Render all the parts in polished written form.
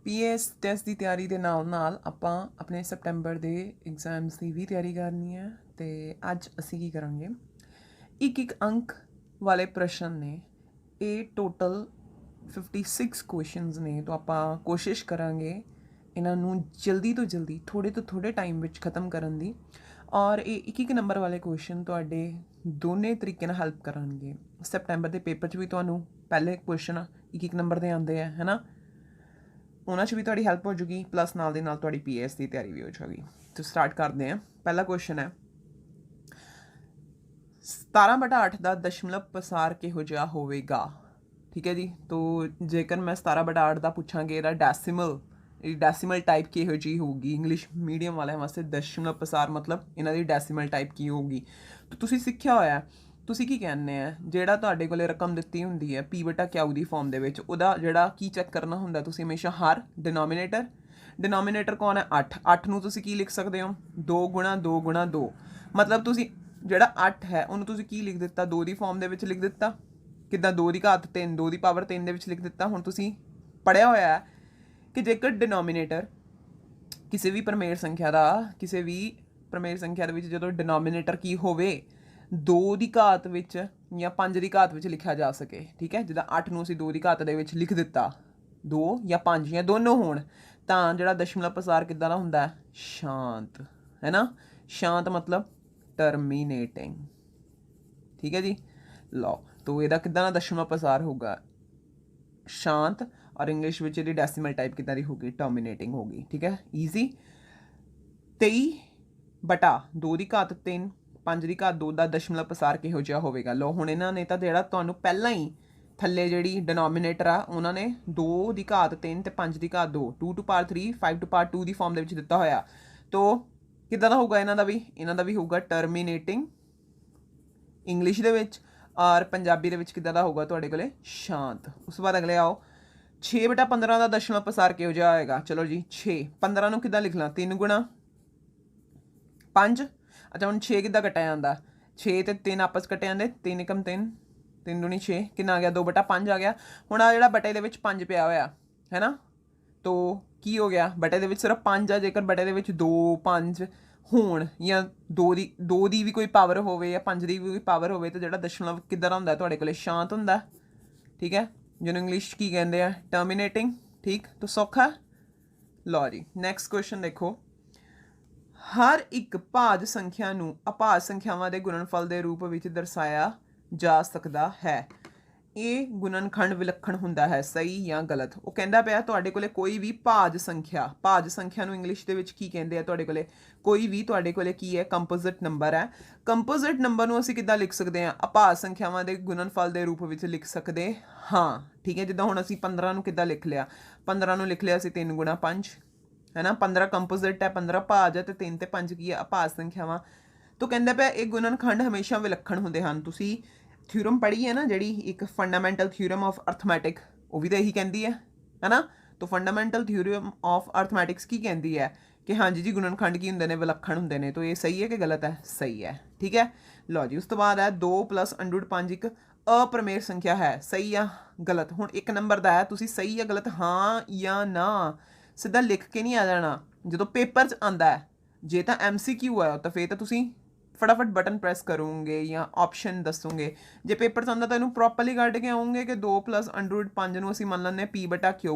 PS test ਦੀ ਤਿਆਰੀ ਦੇ ਨਾਲ ਨਾਲ ਆਪਾਂ ਆਪਣੇ ਸਪਟੈਂਬਰ ਦੇ ਐਗਜ਼ਾਮਸ ਦੀ ਵੀ ਤਿਆਰੀ ਕਰਨੀ ਹੈ। ਤੇ ਅੱਜ ਅਸੀਂ ਕੀ ਕਰਾਂਗੇ, ਇੱਕ ਇੱਕ ਅੰਕ ਵਾਲੇ ਪ੍ਰਸ਼ਨ ਨੇ। ਇਹ ਟੋਟਲ 56 ਕੁਐਸਚਨਸ ਨੇ। ਤਾਂ ਆਪਾਂ ਕੋਸ਼ਿਸ਼ ਕਰਾਂਗੇ ਇਹਨਾਂ ਨੂੰ ਜਲਦੀ ਤੋਂ ਜਲਦੀ ਥੋੜ੍ਹੇ ਤੋਂ ਥੋੜ੍ਹੇ ਟਾਈਮ ਵਿੱਚ ਖ਼ਤਮ ਕਰਨ ਦੀ। ਔਰ ਇਹ ਇੱਕ ਇੱਕ ਨੰਬਰ ਵਾਲੇ ਕੁਐਸਚਨ ਤੁਹਾਡੇ ਦੋਨੇ ਤਰੀਕੇ ਨਾਲ ਹੈਲਪ ਕਰਨਗੇ। ਸਪਟੈਂਬਰ ਦੇ ਪੇਪਰ 'ਚ ਵੀ ਤੁਹਾਨੂੰ ਪਹਿਲੇ ਕੁਐਸਚਨ ਇੱਕ ਇੱਕ ਨੰਬਰ ਦੇ ਆਉਂਦੇ ਆ, ਹੈ ਨਾ, ਉਹਨਾਂ 'ਚ ਵੀ ਤੁਹਾਡੀ ਹੈਲਪ ਹੋ ਜੂਗੀ, ਪਲੱਸ ਨਾਲ ਦੇ ਨਾਲ ਤੁਹਾਡੀ ਪੀਐਸ ਦੀ ਤਿਆਰੀ ਵੀ ਹੋ ਜਾਊਗੀ। तो स्टार्ट करते हैं। पहला क्वेश्चन है 17/8 का दशमलव पसार किहो जिहा होवेगा। ठीक है जी। तो जेकर मैं 17/8 का पूछांगे ਇਹਦਾ ਡੈਸੀਮਲ टाइप किहो जी होगी, इंग्लिश मीडियम वाले वास्ते दशमलव पसार मतलब ਇਹਨਾਂ ਦੀ ਡੈਸੀਮਲ टाइप की होगी। तो ਤੁਸੀਂ ਸਿੱਖਿਆ ਹੋਇਆ ਤੁਸੀਂ ਕੀ ਕਹਿੰਦੇ ਆ, ਜਿਹੜਾ ਤੁਹਾਡੇ ਕੋਲੇ ਰਕਮ ਦਿੱਤੀ ਹੁੰਦੀ ਹੈ P/Q ਦੀ ਫਾਰਮ ਦੇ ਵਿੱਚ, ਉਹਦਾ ਜਿਹੜਾ ਕੀ ਚੈੱਕ ਕਰਨਾ ਹੁੰਦਾ ਤੁਸੀਂ ਹਮੇਸ਼ਾ ਹਰ ਡਿਨੋਮੀਨੇਟਰ ਕੌਣ ਹੈ 8 ਨੂੰ ਤੁਸੀਂ ਕੀ ਲਿਖ ਸਕਦੇ ਹੋ 2 ਗੁਣਾ 2 ਗੁਣਾ 2। ਮਤਲਬ ਤੁਸੀਂ ਜਿਹੜਾ 8 ਹੈ ਉਹਨੂੰ ਤੁਸੀਂ ਕੀ ਲਿਖ ਦਿੱਤਾ 2 ਦੀ ਫਾਰਮ ਦੇ ਵਿੱਚ ਲਿਖ ਦਿੱਤਾ। ਕਿੱਦਾਂ 2 ਦੀ ਘਾਤ 3 2 ਦੀ ਪਾਵਰ 3 ਦੇ ਵਿੱਚ ਲਿਖ ਦਿੱਤਾ। ਹੁਣ ਤੁਸੀਂ ਪੜ੍ਹਿਆ ਹੋਇਆ ਹੈ ਕਿ ਜੇਕਰ ਡਿਨੋਮੀਨੇਟਰ ਕਿਸੇ ਵੀ ਪ੍ਰਮੇਯ ਸੰਖਿਆ ਦੇ ਵਿੱਚ ਜਦੋਂ ਡਿਨੋਮੀਨੇਟਰ ਕੀ ਹੋਵੇ 2 ਦੀ ਘਾਤ ਵਿੱਚ ਜਾਂ 5 ਦੀ ਘਾਤ ਵਿੱਚ ਲਿਖਿਆ ਜਾ ਸਕੇ। ਠੀਕ ਹੈ। ਜਿੱਦਾਂ 8 ਨੂੰ ਅਸੀਂ 2 ਦੀ ਘਾਤ ਦੇ ਵਿੱਚ ਲਿਖ ਦਿੱਤਾ, 2 ਜਾਂ 5 ਜਾਂ ਦੋਨੋਂ ਹੋਣ, ਤਾਂ ਜਿਹੜਾ ਦਸ਼ਮਲਵ ਪਸਾਰ ਕਿੱਦਾਂ ਦਾ ਹੁੰਦਾ ਸ਼ਾਂਤ, ਹੈ ਨਾ। ਸ਼ਾਂਤ ਮਤਲਬ ਟਰਮੀਨੇਟਿੰਗ। ਠੀਕ ਹੈ ਜੀ। ਲਓ, तो ਇਹਦਾ ਕਿੱਦਾਂ ਦਾ ਦਸ਼ਮਲਵ ਪਸਾਰ ਹੋਊਗਾ ਸ਼ਾਂਤ, ਔਰ ਇੰਗਲਿਸ਼ ਵਿੱਚ ਇਹਦੀ ਡੈਸੀਮਲ ਟਾਈਪ ਕਿੱਦਾਂ ਦੀ ਹੋਊਗੀ ਟਰਮੀਨੇਟਿੰਗ ਹੋਊਗੀ। ਠੀਕ ਹੈ, ਈਜ਼ੀ। 23/2 ਦੀ ਘਾਤ 3 5 ਦੀ ਘਾਤ 2 ਦਾ ਦਸ਼ਮਲਵ ਪਸਾਰ ਕਿਹੋ ਜਿਹਾ ਹੋਵੇਗਾ। ਲਓ, ਹੁਣ ਇਹਨਾਂ ਨੇ ਤਾਂ ਜਿਹੜਾ ਤੁਹਾਨੂੰ ਪਹਿਲਾਂ ਹੀ ਥੱਲੇ ਜਿਹੜੀ ਡਿਨੋਮੀਨੇਟਰ ਆ ਉਹਨਾਂ ਨੇ 2 ਦੀ ਘਾਤ 3 ਤੇ 5 ਦੀ ਘਾਤ 2 2 to power 3 5 to power 2 the farm ਦੇ ਵਿੱਚ ਦਿੱਤਾ ਹੋਇਆ। ਤੋ ਕਿੱਦਾਂ ਦਾ ਹੋਊਗਾ ਇਹਨਾਂ ਦਾ ਵੀ ਹੋਊਗਾ ਟਰਮੀਨੇਟਿੰਗ ਇੰਗਲਿਸ਼ ਦੇ ਵਿੱਚ, ਔਰ ਪੰਜਾਬੀ ਦੇ ਵਿੱਚ ਕਿੱਦਾਂ ਦਾ ਹੋਊਗਾ ਤੁਹਾਡੇ ਕੋਲੇ ਸ਼ਾਂਤ। ਉਸ ਤੋਂ ਬਾਅਦ ਅਗਲੇ ਆਓ 6/15 ਦਾ ਦਸ਼ਮਲਵ ਪਸਾਰ ਕਿਹੋ ਜਿਹਾ ਹੋਏਗਾ। ਚਲੋ ਜੀ 15 ਨੂੰ ਕਿੱਦਾਂ ਲਿਖ ਲਾਂ 3 ਗੁਣਾ 5। ਅੱਛਾ, ਹੁਣ 6 ਕਿੱਦਾਂ ਕੱਟਿਆ ਜਾਂਦਾ 6 ਤੇ 3 ਆਪਸ ਕੱਟੇ ਜਾਂਦੇ 3 × 3 3 ਦੂਣੀ 6 ਕਿੰਨਾ ਆ ਗਿਆ 2/5 ਆ ਗਿਆ। ਹੁਣ ਆ ਜਿਹੜਾ ਬਟੇ ਦੇ ਵਿੱਚ 5 ਪਿਆ ਹੋਇਆ ਹੈ ਨਾ, ਤੋ ਕੀ ਹੋ ਗਿਆ ਬਟੇ ਦੇ ਵਿੱਚ ਸਿਰਫ 5 ਆ। ਜੇਕਰ ਬਟੇ ਦੇ ਵਿੱਚ 2 5 ਹੋਣ ਜਾਂ 2 ਦੀ ਵੀ ਕੋਈ ਪਾਵਰ ਹੋਵੇ ਜਾਂ 5 ਦੀ ਵੀ ਕੋਈ ਪਾਵਰ ਹੋਵੇ ਤਾਂ ਜਿਹੜਾ ਦਸ਼ਮਲਵ ਕਿੱਦਾਂ ਦਾ ਹੁੰਦਾ ਤੁਹਾਡੇ ਕੋਲੇ ਸ਼ਾਂਤ ਹੁੰਦਾ। ਠੀਕ ਹੈ, ਜਿਹਨੂੰ ਇੰਗਲਿਸ਼ ਕੀ ਕਹਿੰਦੇ ਆ ਟਰਮੀਨੇਟਿੰਗ। ਠੀਕ, ਤਾਂ ਸੌਖਾ। ਲਓ ਜੀ ਨੈਕਸਟ ਕੁਐਸਚਨ ਦੇਖੋ। ਹਰ ਇੱਕ ਭਾਜ ਸੰਖਿਆ ਨੂੰ ਅਭਾਜ ਸੰਖਿਆਵਾਂ ਦੇ ਗੁਣਨਫਲ ਦੇ ਰੂਪ ਵਿੱਚ ਦਰਸਾਇਆ ਜਾ ਸਕਦਾ ਹੈ। ਇਹ ਗੁਣਨਖੰਡ ਵਿਲੱਖਣ ਹੁੰਦਾ ਹੈ, ਸਹੀ ਜਾਂ ਗਲਤ। ਉਹ ਕਹਿੰਦਾ ਪਿਆ ਤੁਹਾਡੇ ਕੋਲੇ ਕੋਈ ਵੀ ਭਾਜ ਸੰਖਿਆ ਨੂੰ ਇੰਗਲਿਸ਼ ਦੇ ਵਿੱਚ ਕੀ ਕਹਿੰਦੇ ਆ ਤੁਹਾਡੇ ਕੋਲੇ, ਕੋਈ ਵੀ ਤੁਹਾਡੇ ਕੋਲੇ ਕੀ ਹੈ ਕੰਪੋਜ਼ਿਟ ਨੰਬਰ ਹੈ। ਕੰਪੋਜ਼ਿਟ ਨੰਬਰ ਨੂੰ ਅਸੀਂ ਕਿੱਦਾਂ ਲਿਖ ਸਕਦੇ ਹਾਂ ਅਭਾਜ ਸੰਖਿਆਵਾਂ ਦੇ ਗੁਣਨਫਲ ਦੇ ਰੂਪ ਵਿੱਚ ਲਿਖ ਸਕਦੇ ਹਾਂ। ਠੀਕ ਹੈ, ਜਿੱਦਾਂ ਹੁਣ ਅਸੀਂ 15 ਨੂੰ ਕਿੱਦਾਂ ਲਿਖ ਲਿਆ 15 ਨੂੰ ਲਿਖ ਲਿਆ ਅਸੀਂ 3 ਗੁਣਾ 5, ਹੈ ਨਾ। 15 ਕੰਪੋਜ਼ਿਟ ਹੈ, 15 ਭਾਜ ਹੈ ਤੇ 3 ਤੇ 5 ਕੀ ਹੈ ਅਭਾਜ ਸੰਖਿਆਵਾਂ। ਤਾਂ ਕਹਿੰਦਾ ਪਿਆ ਇਹ ਗੁਣਨਖੰਡ ਹਮੇਸ਼ਾ ਵਿਲੱਖਣ ਹੁੰਦੇ ਹਨ। ਤੁਸੀਂ ਥਿਊਰਮ ਪੜ੍ਹੀ ਹੈ ਨਾ ਜਿਹੜੀ ਇੱਕ ਫੰਡਾਮੈਂਟਲ ਥਿਊਰਮ ਆਫ ਅਰਥਮੈਟਿਕ, ਉਹ ਵੀ ਤਾਂ ਇਹੀ ਕਹਿੰਦੀ ਹੈ ਨਾ। ਤਾਂ ਫੰਡਾਮੈਂਟਲ ਥਿਊਰਮ ਆਫ ਅਰਥਮੈਟਿਕਸ ਕੀ ਕਹਿੰਦੀ ਹੈ ਕਿ ਹਾਂਜੀ ਜੀ ਗੁਣਨਖੰਡ ਕੀ ਹੁੰਦੇ ਨੇ ਵਿਲੱਖਣ ਹੁੰਦੇ ਨੇ। ਤਾਂ ਇਹ ਸਹੀ ਹੈ ਕਿ ਗਲਤ ਹੈ? ਸਹੀ ਹੈ। ਠੀਕ ਹੈ। ਲਓ ਜੀ ਉਸ ਤੋਂ ਬਾਅਦ ਹੈ 2 + √5 ਇੱਕ ਅਪ੍ਰਮੇਯ ਸੰਖਿਆ ਹੈ, ਸਹੀ ਜਾਂ ਗਲਤ। ਹੁਣ ਇੱਕ ਨੰਬਰ ਦਾ ਹੈ, ਤੁਸੀਂ ਸਹੀ ਜਾਂ ਗਲਤ ਹਾਂ ਜਾਂ ਨਾ ਸਿੱਧਾ ਲਿਖ ਕੇ ਨਹੀਂ ਆ ਜਾਣਾ। ਜਦੋਂ ਪੇਪਰ 'ਚ ਆਉਂਦਾ ਹੈ ਜੇ ਤਾਂ MCQ ਹੈ ਤਾਂ ਫਿਰ ਤਾਂ ਤੁਸੀਂ ਫਟਾਫਟ ਬਟਨ ਪ੍ਰੈਸ ਕਰੋਗੇ ਜਾਂ ਆਪਸ਼ਨ ਦੱਸੋਗੇ। ਜੇ ਪੇਪਰ 'ਚ ਆਉਂਦਾ ਤਾਂ ਇਹਨੂੰ ਪ੍ਰੋਪਰਲੀ ਕੱਢ ਕੇ ਆਉਂਗੇ ਕਿ 2 + √5 ਨੂੰ ਅਸੀਂ ਮੰਨ ਲੈਂਦੇ P/Q,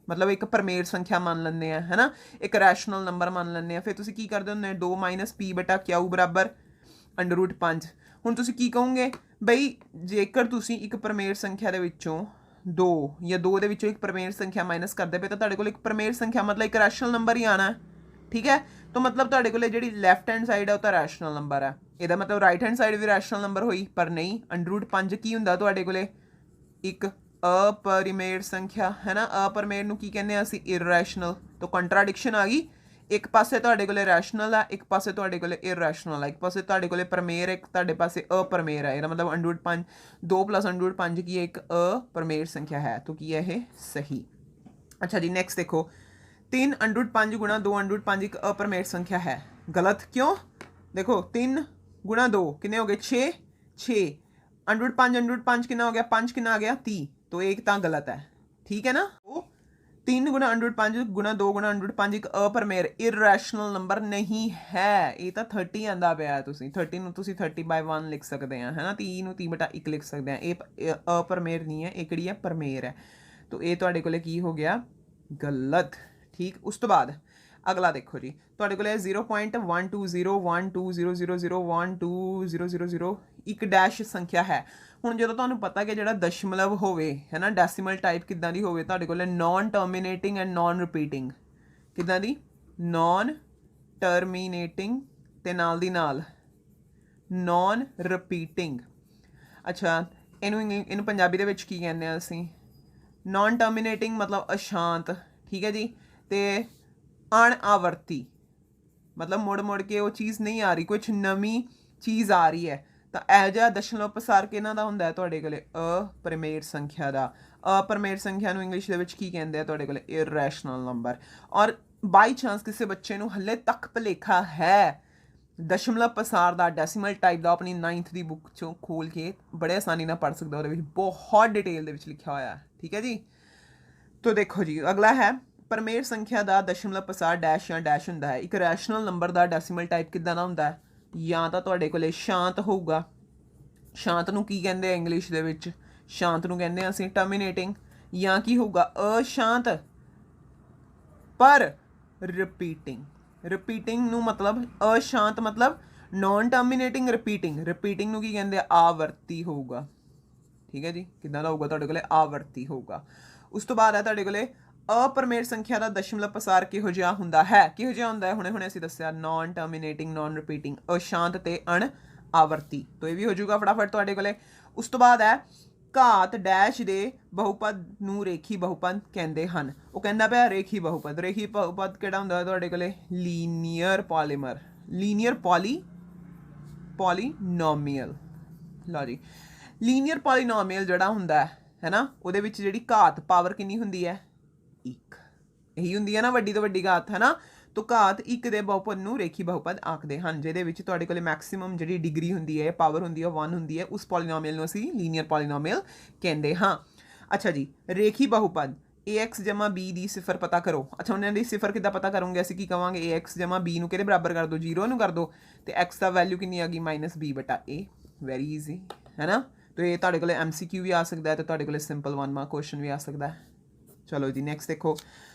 ਮਤਲਬ ਇੱਕ ਪ੍ਰਮੇਯ ਸੰਖਿਆ ਮੰਨ ਲੈਂਦੇ ਆ, ਹੈ ਨਾ, ਇੱਕ ਰੈਸ਼ਨਲ ਨੰਬਰ ਮੰਨ ਲੈਂਦੇ ਆ। ਫਿਰ ਤੁਸੀਂ ਕੀ ਕਰਦੇ ਹੁੰਦੇ 2 - P/Q ਬਰਾਬਰ √5। ਹੁਣ ਤੁਸੀਂ ਕੀ ਕਹੋਗੇ ਬਈ ਜੇਕਰ ਤੁਸੀਂ ਇੱਕ ਪ੍ਰਮੇਯ ਸੰਖਿਆ ਦੇ ਵਿੱਚੋਂ 2 ਜਾਂ 2 ਦੇ ਵਿੱਚੋਂ ਇੱਕ ਪ੍ਰਮੇਯ ਸੰਖਿਆ ਮਾਈਨਸ ਕਰਦੇ ਪਏ ਤਾਂ ਤੁਹਾਡੇ ਕੋਲ ਇੱਕ ਪ੍ਰਮੇਯ ਸੰਖਿਆ ਮਤਲਬ ਇੱਕ ਰੈਸ਼ਨਲ ਨੰਬਰ ਹੀ ਆਣਾ। ਠੀਕ ਹੈ, ਤਾਂ ਮਤਲਬ ਤੁਹਾਡੇ ਕੋਲ ਜਿਹੜੀ ਲੈਫਟ ਹੈਂਡ ਸਾਈਡ ਹੈ ਉਹ ਤਾਂ ਰੈਸ਼ਨਲ ਨੰਬਰ ਹੈ। ਇਹਦਾ ਮਤਲਬ ਰਾਈਟ ਹੈਂਡ ਸਾਈਡ ਵੀ ਰੈਸ਼ਨਲ ਨੰਬਰ ਹੋਈ, ਪਰ ਨਹੀਂ। √5 ਕੀ ਹੁੰਦਾ ਤੁਹਾਡੇ ਕੋਲੇ ਇੱਕ ਅਪਰਿਮੇਯ ਸੰਖਿਆ, ਹੈ ਨਾ। ਅਪਰਿਮੇਯ ਨੂੰ ਕੀ ਕਹਿੰਦੇ ਆ ਅਸੀਂ ਇਰਰੈਸ਼ਨਲ। ਤਾਂ ਕੰਟਰਾਡਿਕਸ਼ਨ ਆ ਗਈ, ਇੱਕ ਪਾਸੇ ਤੁਹਾਡੇ ਕੋਲੇ ਰੈਸ਼ਨਲ ਆ, ਇੱਕ ਪਾਸੇ ਤੁਹਾਡੇ ਕੋਲੇ ਇਰਰੈਸ਼ਨਲ ਆ, ਇੱਕ ਪਾਸੇ ਤੁਹਾਡੇ ਕੋਲੇ ਪ੍ਰਮੇਯ, ਇੱਕ ਤੁਹਾਡੇ ਪਾਸੇ ਅਪਰਿਮੇਯ ਹੈ। ਇਹਦਾ ਮਤਲਬ √5 2 + √5 ਕੀ ਹੈ ਇੱਕ ਅਪਰਿਮੇਯ ਸੰਖਿਆ ਹੈ। ਤਾਂ ਕੀ ਹੈ ਇਹ ਸਹੀ। ਅੱਛਾ ਜੀ ਨੈਕਸਟ ਦੇਖੋ 3 √5 ਗੁਣਾ 2 √5 ਇੱਕ ਅਪਰਿਮੇਯ ਸੰਖਿਆ ਹੈ, ਗਲਤ। ਕਿਉਂ? ਦੇਖੋ 3 ਗੁਣਾ 2 ਕਿੰਨੇ ਹੋ ਗਏ 6 √5 ਕਿੰਨਾ ਹੋ ਗਿਆ 5 ਕਿੰਨਾ ਆ ਗਿਆ 30। तो एक ਤਾਂ गलत है। ठीक है ना। 3 ਗੁਣਾ ਅੰਡਰ ਰੂਟ 5 ਗੁਣਾ 2 ਗੁਣਾ ਅੰਡਰ ਰੂਟ 5 ਇੱਕ ਅਪਰਮੇਰ ਇਰੈਸ਼ਨਲ ਨੰਬਰ ਨਹੀਂ ਹੈ। ਇਹ ਤਾਂ 30 ਆਂਦਾ ਪਿਆ, ਤੁਸੀਂ 30 ਨੂੰ ਤੁਸੀਂ 30/1 ਲਿਖ ਸਕਦੇ ਆ, ਹੈ ਨਾ। 30 ਨੂੰ 30/1 ਲਿਖ ਸਕਦੇ ਆ। ਇਹ ਅਪਰਮੇਰ ਨਹੀਂ ਹੈ, ਇਹ ਕਿਹੜੀ ਹੈ, ਪਰਮੇਰ ਹੈ। ਤਾਂ ਇਹ ਤੁਹਾਡੇ ਕੋਲੇ ਕੀ ਹੋ ਗਿਆ, ਗਲਤ। ਠੀਕ, ਉਸ ਤੋਂ ਬਾਅਦ ਅਗਲਾ ਦੇਖੋ ਜੀ, ਤੁਹਾਡੇ ਕੋਲੇ 0.1201200012000 ਇੱਕ ਡੈਸ਼ ਸੰਖਿਆ ਹੈ। ਹੁਣ ਜਦੋਂ ਤੁਹਾਨੂੰ ਪਤਾ ਕਿ ਜਿਹੜਾ ਦਸ਼ਮਲਵ ਹੋਵੇ, ਹੈ ਨਾ, ਡੈਸੀਮਲ ਟਾਈਪ ਕਿੱਦਾਂ ਦੀ ਹੋਵੇ, ਤੁਹਾਡੇ ਕੋਲੇ non terminating and non repeating. ਕਿੱਦਾਂ ਦੀ, ਨੋਨ ਟਰਮੀਨੇਟਿੰਗ ਤੇ ਨਾਲ ਦੀ ਨਾਲ ਨੋਨ ਰਿਪੀਟਿੰਗ। ਅੱਛਾ, ਇਹਨੂੰ ਪੰਜਾਬੀ ਦੇ ਵਿੱਚ ਕੀ ਕਹਿੰਦੇ ਆ ਅਸੀਂ, ਨੋਨ ਟਰਮੀਨੇਟਿੰਗ ਮਤਲਬ ਅਸ਼ਾਂਤ, ਠੀਕ ਹੈ ਜੀ, ਤੇ ਅਣਆਵਰਤੀ ਮਤਲਬ ਮੁੜ ਕੇ ਉਹ ਚੀਜ਼ ਨਹੀਂ ਆ ਰਹੀ, ਕੁਛ ਨਵੀਂ ਚੀਜ਼ ਆ ਰਹੀ ਹੈ। ਤਾਂ ਇਹੋ ਜਿਹਾ ਦਸ਼ਮਲਵ ਪਸਾਰ ਕਿਹਨਾਂ ਦਾ ਹੁੰਦਾ ਹੈ, ਤੁਹਾਡੇ ਕੋਲੇ ਅਪਰਮੇਯ ਸੰਖਿਆ ਦਾ। ਅਪਰਮੇਯ ਸੰਖਿਆ ਨੂੰ ਇੰਗਲਿਸ਼ ਦੇ ਵਿੱਚ ਕੀ ਕਹਿੰਦੇ ਆ, ਤੁਹਾਡੇ ਕੋਲੇ ਇਰੈਸ਼ਨਲ ਨੰਬਰ। ਔਰ ਬਾਈ ਚਾਂਸ ਕਿਸੇ ਬੱਚੇ ਨੂੰ ਹਲੇ ਤੱਕ ਭੁਲੇਖਾ ਹੈ ਦਸ਼ਮਲਵ ਪਸਾਰ ਦਾ, ਡੈਸੀਮਲ ਟਾਈਪ ਦਾ, ਆਪਣੀ 9th ਦੀ ਬੁੱਕ ਚੋਂ ਖੋਲ ਕੇ ਬੜੇ ਆਸਾਨੀ ਨਾਲ ਪੜ੍ਹ ਸਕਦਾ, ਉਹਦੇ ਵਿੱਚ ਬਹੁਤ ਡਿਟੇਲ ਦੇ ਵਿੱਚ ਲਿਖਿਆ ਹੋਇਆ, ਠੀਕ ਹੈ ਜੀ। ਤੋ ਦੇਖੋ ਜੀ, ਅਗਲਾ ਹੈ ਪਰਮੇਯ ਸੰਖਿਆ ਦਾ ਦਸ਼ਮਲਵ ਪਸਾਰ ਡੈਸ਼ ਜਾਂ ਡੈਸ਼ ਹੁੰਦਾ ਹੈ। ਇੱਕ ਰੈਸ਼ਨਲ ਨੰਬਰ ਦਾ ਡੈਸੀਮਲ ਟਾਈਪ ਕਿੱਦਾਂ ਦਾ ਹੁੰਦਾ ਹੈ, ਜਾਂ ਤਾਂ ਤੁਹਾਡੇ ਕੋਲੇ ਸ਼ਾਂਤ ਹੋਊਗਾ। ਸ਼ਾਂਤ ਨੂੰ ਕੀ ਕਹਿੰਦੇ ਆ ਇੰਗਲਿਸ਼ ਦੇ ਵਿੱਚ, ਸ਼ਾਂਤ ਨੂੰ ਕਹਿੰਦੇ ਆ ਅਸੀਂ ਟਰਮੀਨੇਟਿੰਗ। ਜਾਂ ਕੀ ਹੋਊਗਾ, ਅਸ਼ਾਂਤ ਪਰ ਰਿਪੀਟਿੰਗ। ਰਿਪੀਟਿੰਗ ਨੂੰ ਮਤਲਬ ਅਸ਼ਾਂਤ ਮਤਲਬ ਨੋਨ ਟਰਮੀਨੇਟਿੰਗ ਰਿਪੀਟਿੰਗ। ਰਿਪੀਟਿੰਗ ਨੂੰ ਕੀ ਕਹਿੰਦੇ ਆ, ਆਵਰਤੀ ਹੋਊਗਾ, ਠੀਕ ਹੈ ਜੀ। ਕਿੱਦਾਂ ਦਾ ਹੋਊਗਾ, ਤੁਹਾਡੇ ਕੋਲੇ ਆਵਰਤੀ ਹੋਊਗਾ। ਉਸ ਤੋਂ ਬਾਅਦ ਹੈ ਤੁਹਾਡੇ ਕੋਲੇ ਅਪਰਮੇਯ ਸੰਖਿਆ ਦਾ ਦਸ਼ਮਲਵ ਪਸਾਰ ਕਿਹੋ ਜਿਹਾ ਹੁੰਦਾ ਹੈ। ਕਿਹੋ ਜਿਹਾ ਹੁੰਦਾ ਹੈ, ਹੁਣੇ ਅਸੀਂ ਦੱਸਿਆ, ਨੋਨ ਟਰਮੀਨੇਟਿੰਗ, ਨੋਨ ਰਿਪੀਟਿੰਗ, ਅਸ਼ਾਂਤ ਤੇ ਅਣਆਵਰਤੀ। ਤਾਂ ਇਹ ਵੀ ਹੋ ਜਾਊਗਾ ਫਟਾਫਟ ਤੁਹਾਡੇ ਕੋਲੇ। ਉਸ ਤੋਂ ਬਾਅਦ ਹੈ ਘਾਤ ਡੈਸ਼ ਦੇ ਬਹੁਪਦ ਨੂੰ ਰੇਖੀ ਬਹੁਪਦ ਕਹਿੰਦੇ ਹਨ। ਉਹ ਕਹਿੰਦਾ ਪਿਆ ਰੇਖੀ ਬਹੁਪਦ। ਰੇਖੀ ਬਹੁਪਦ ਕਿਹੜਾ ਹੁੰਦਾ ਤੁਹਾਡੇ ਕੋਲੇ, ਲੀਨੀਅਰ ਪੋਲੀਮਰ, ਲੀਨੀਅਰ ਪੋਲੀਨੋਮੀਅਲ। ਲਓ ਜੀ, ਲੀਨੀਅਰ ਪੋਲੀਨੋਮੀਅਲ ਜਿਹੜਾ ਹੁੰਦਾ ਹੈ ਨਾ, ਉਹਦੇ ਵਿੱਚ ਜਿਹੜੀ ਘਾਤ ਪਾਵਰ ਕਿੰਨੀ ਹੁੰਦੀ ਹੈ, 1। ਇਹੀ ਹੁੰਦੀ ਹੈ ਨਾ ਵੱਡੀ ਤੋਂ ਵੱਡੀ ਘਾਤ, ਹੈ ਨਾ। ਤਾਂ ਘਾਤ 1 ਦੇ ਬਹੁਪਦ ਨੂੰ ਰੇਖੀ ਬਹੁਪਦ ਆਖਦੇ ਹਨ, ਜਿਹਦੇ ਵਿੱਚ ਤੁਹਾਡੇ ਕੋਲੇ ਮੈਕਸਿਮਮ ਜਿਹੜੀ ਡਿਗਰੀ ਹੁੰਦੀ ਹੈ, ਪਾਵਰ ਹੁੰਦੀ ਹੈ, 1 ਹੁੰਦੀ ਹੈ। ਉਸ ਪੋਲੀਨੋਮੀਅਲ ਨੂੰ ਅਸੀਂ ਲੀਨੀਅਰ ਪੋਲੀਨੋਮੀਅਲ ਕਹਿੰਦੇ ਹਾਂ। ਅੱਛਾ ਜੀ, ਰੇਖੀ ਬਹੁਪਦ ax ਜਮਾ b ਦੀ ਸਿਫਰ ਪਤਾ ਕਰੋ। ਅੱਛਾ, ਉਹਨਾਂ ਦੀ ਸਿਫਰ ਕਿੱਦਾਂ ਪਤਾ ਕਰੋਗੇ, ਅਸੀਂ ਕੀ ਕਵਾਂਗੇ, ax ਜਮਾ b ਨੂੰ ਕਿਹਦੇ ਬਰਾਬਰ ਕਰ ਦਿਓ, 0 ਨੂੰ ਕਰ ਦਿਓ, ਤੇ x ਦਾ ਵੈਲਿਊ ਕਿੰਨੀ ਆ ਗਈ, -b/a। ਵੈਰੀ ਈਜ਼ੀ, ਹੈ ਨਾ। ਤੇ ਇਹ ਤੁਹਾਡੇ ਕੋਲੇ MCQ ਵੀ ਆ ਸਕਦਾ ਹੈ, ਤੇ ਤੁਹਾਡੇ ਕੋਲੇ ਸਿੰਪਲ 1 ਮਾਰਕ ਕੁਐਸਚਨ ਵੀ ਆ ਸਕਦਾ ਹੈ। ਚਲੋ ਜੀ, ਨੈਕਸਟ ਦੇਖੋ,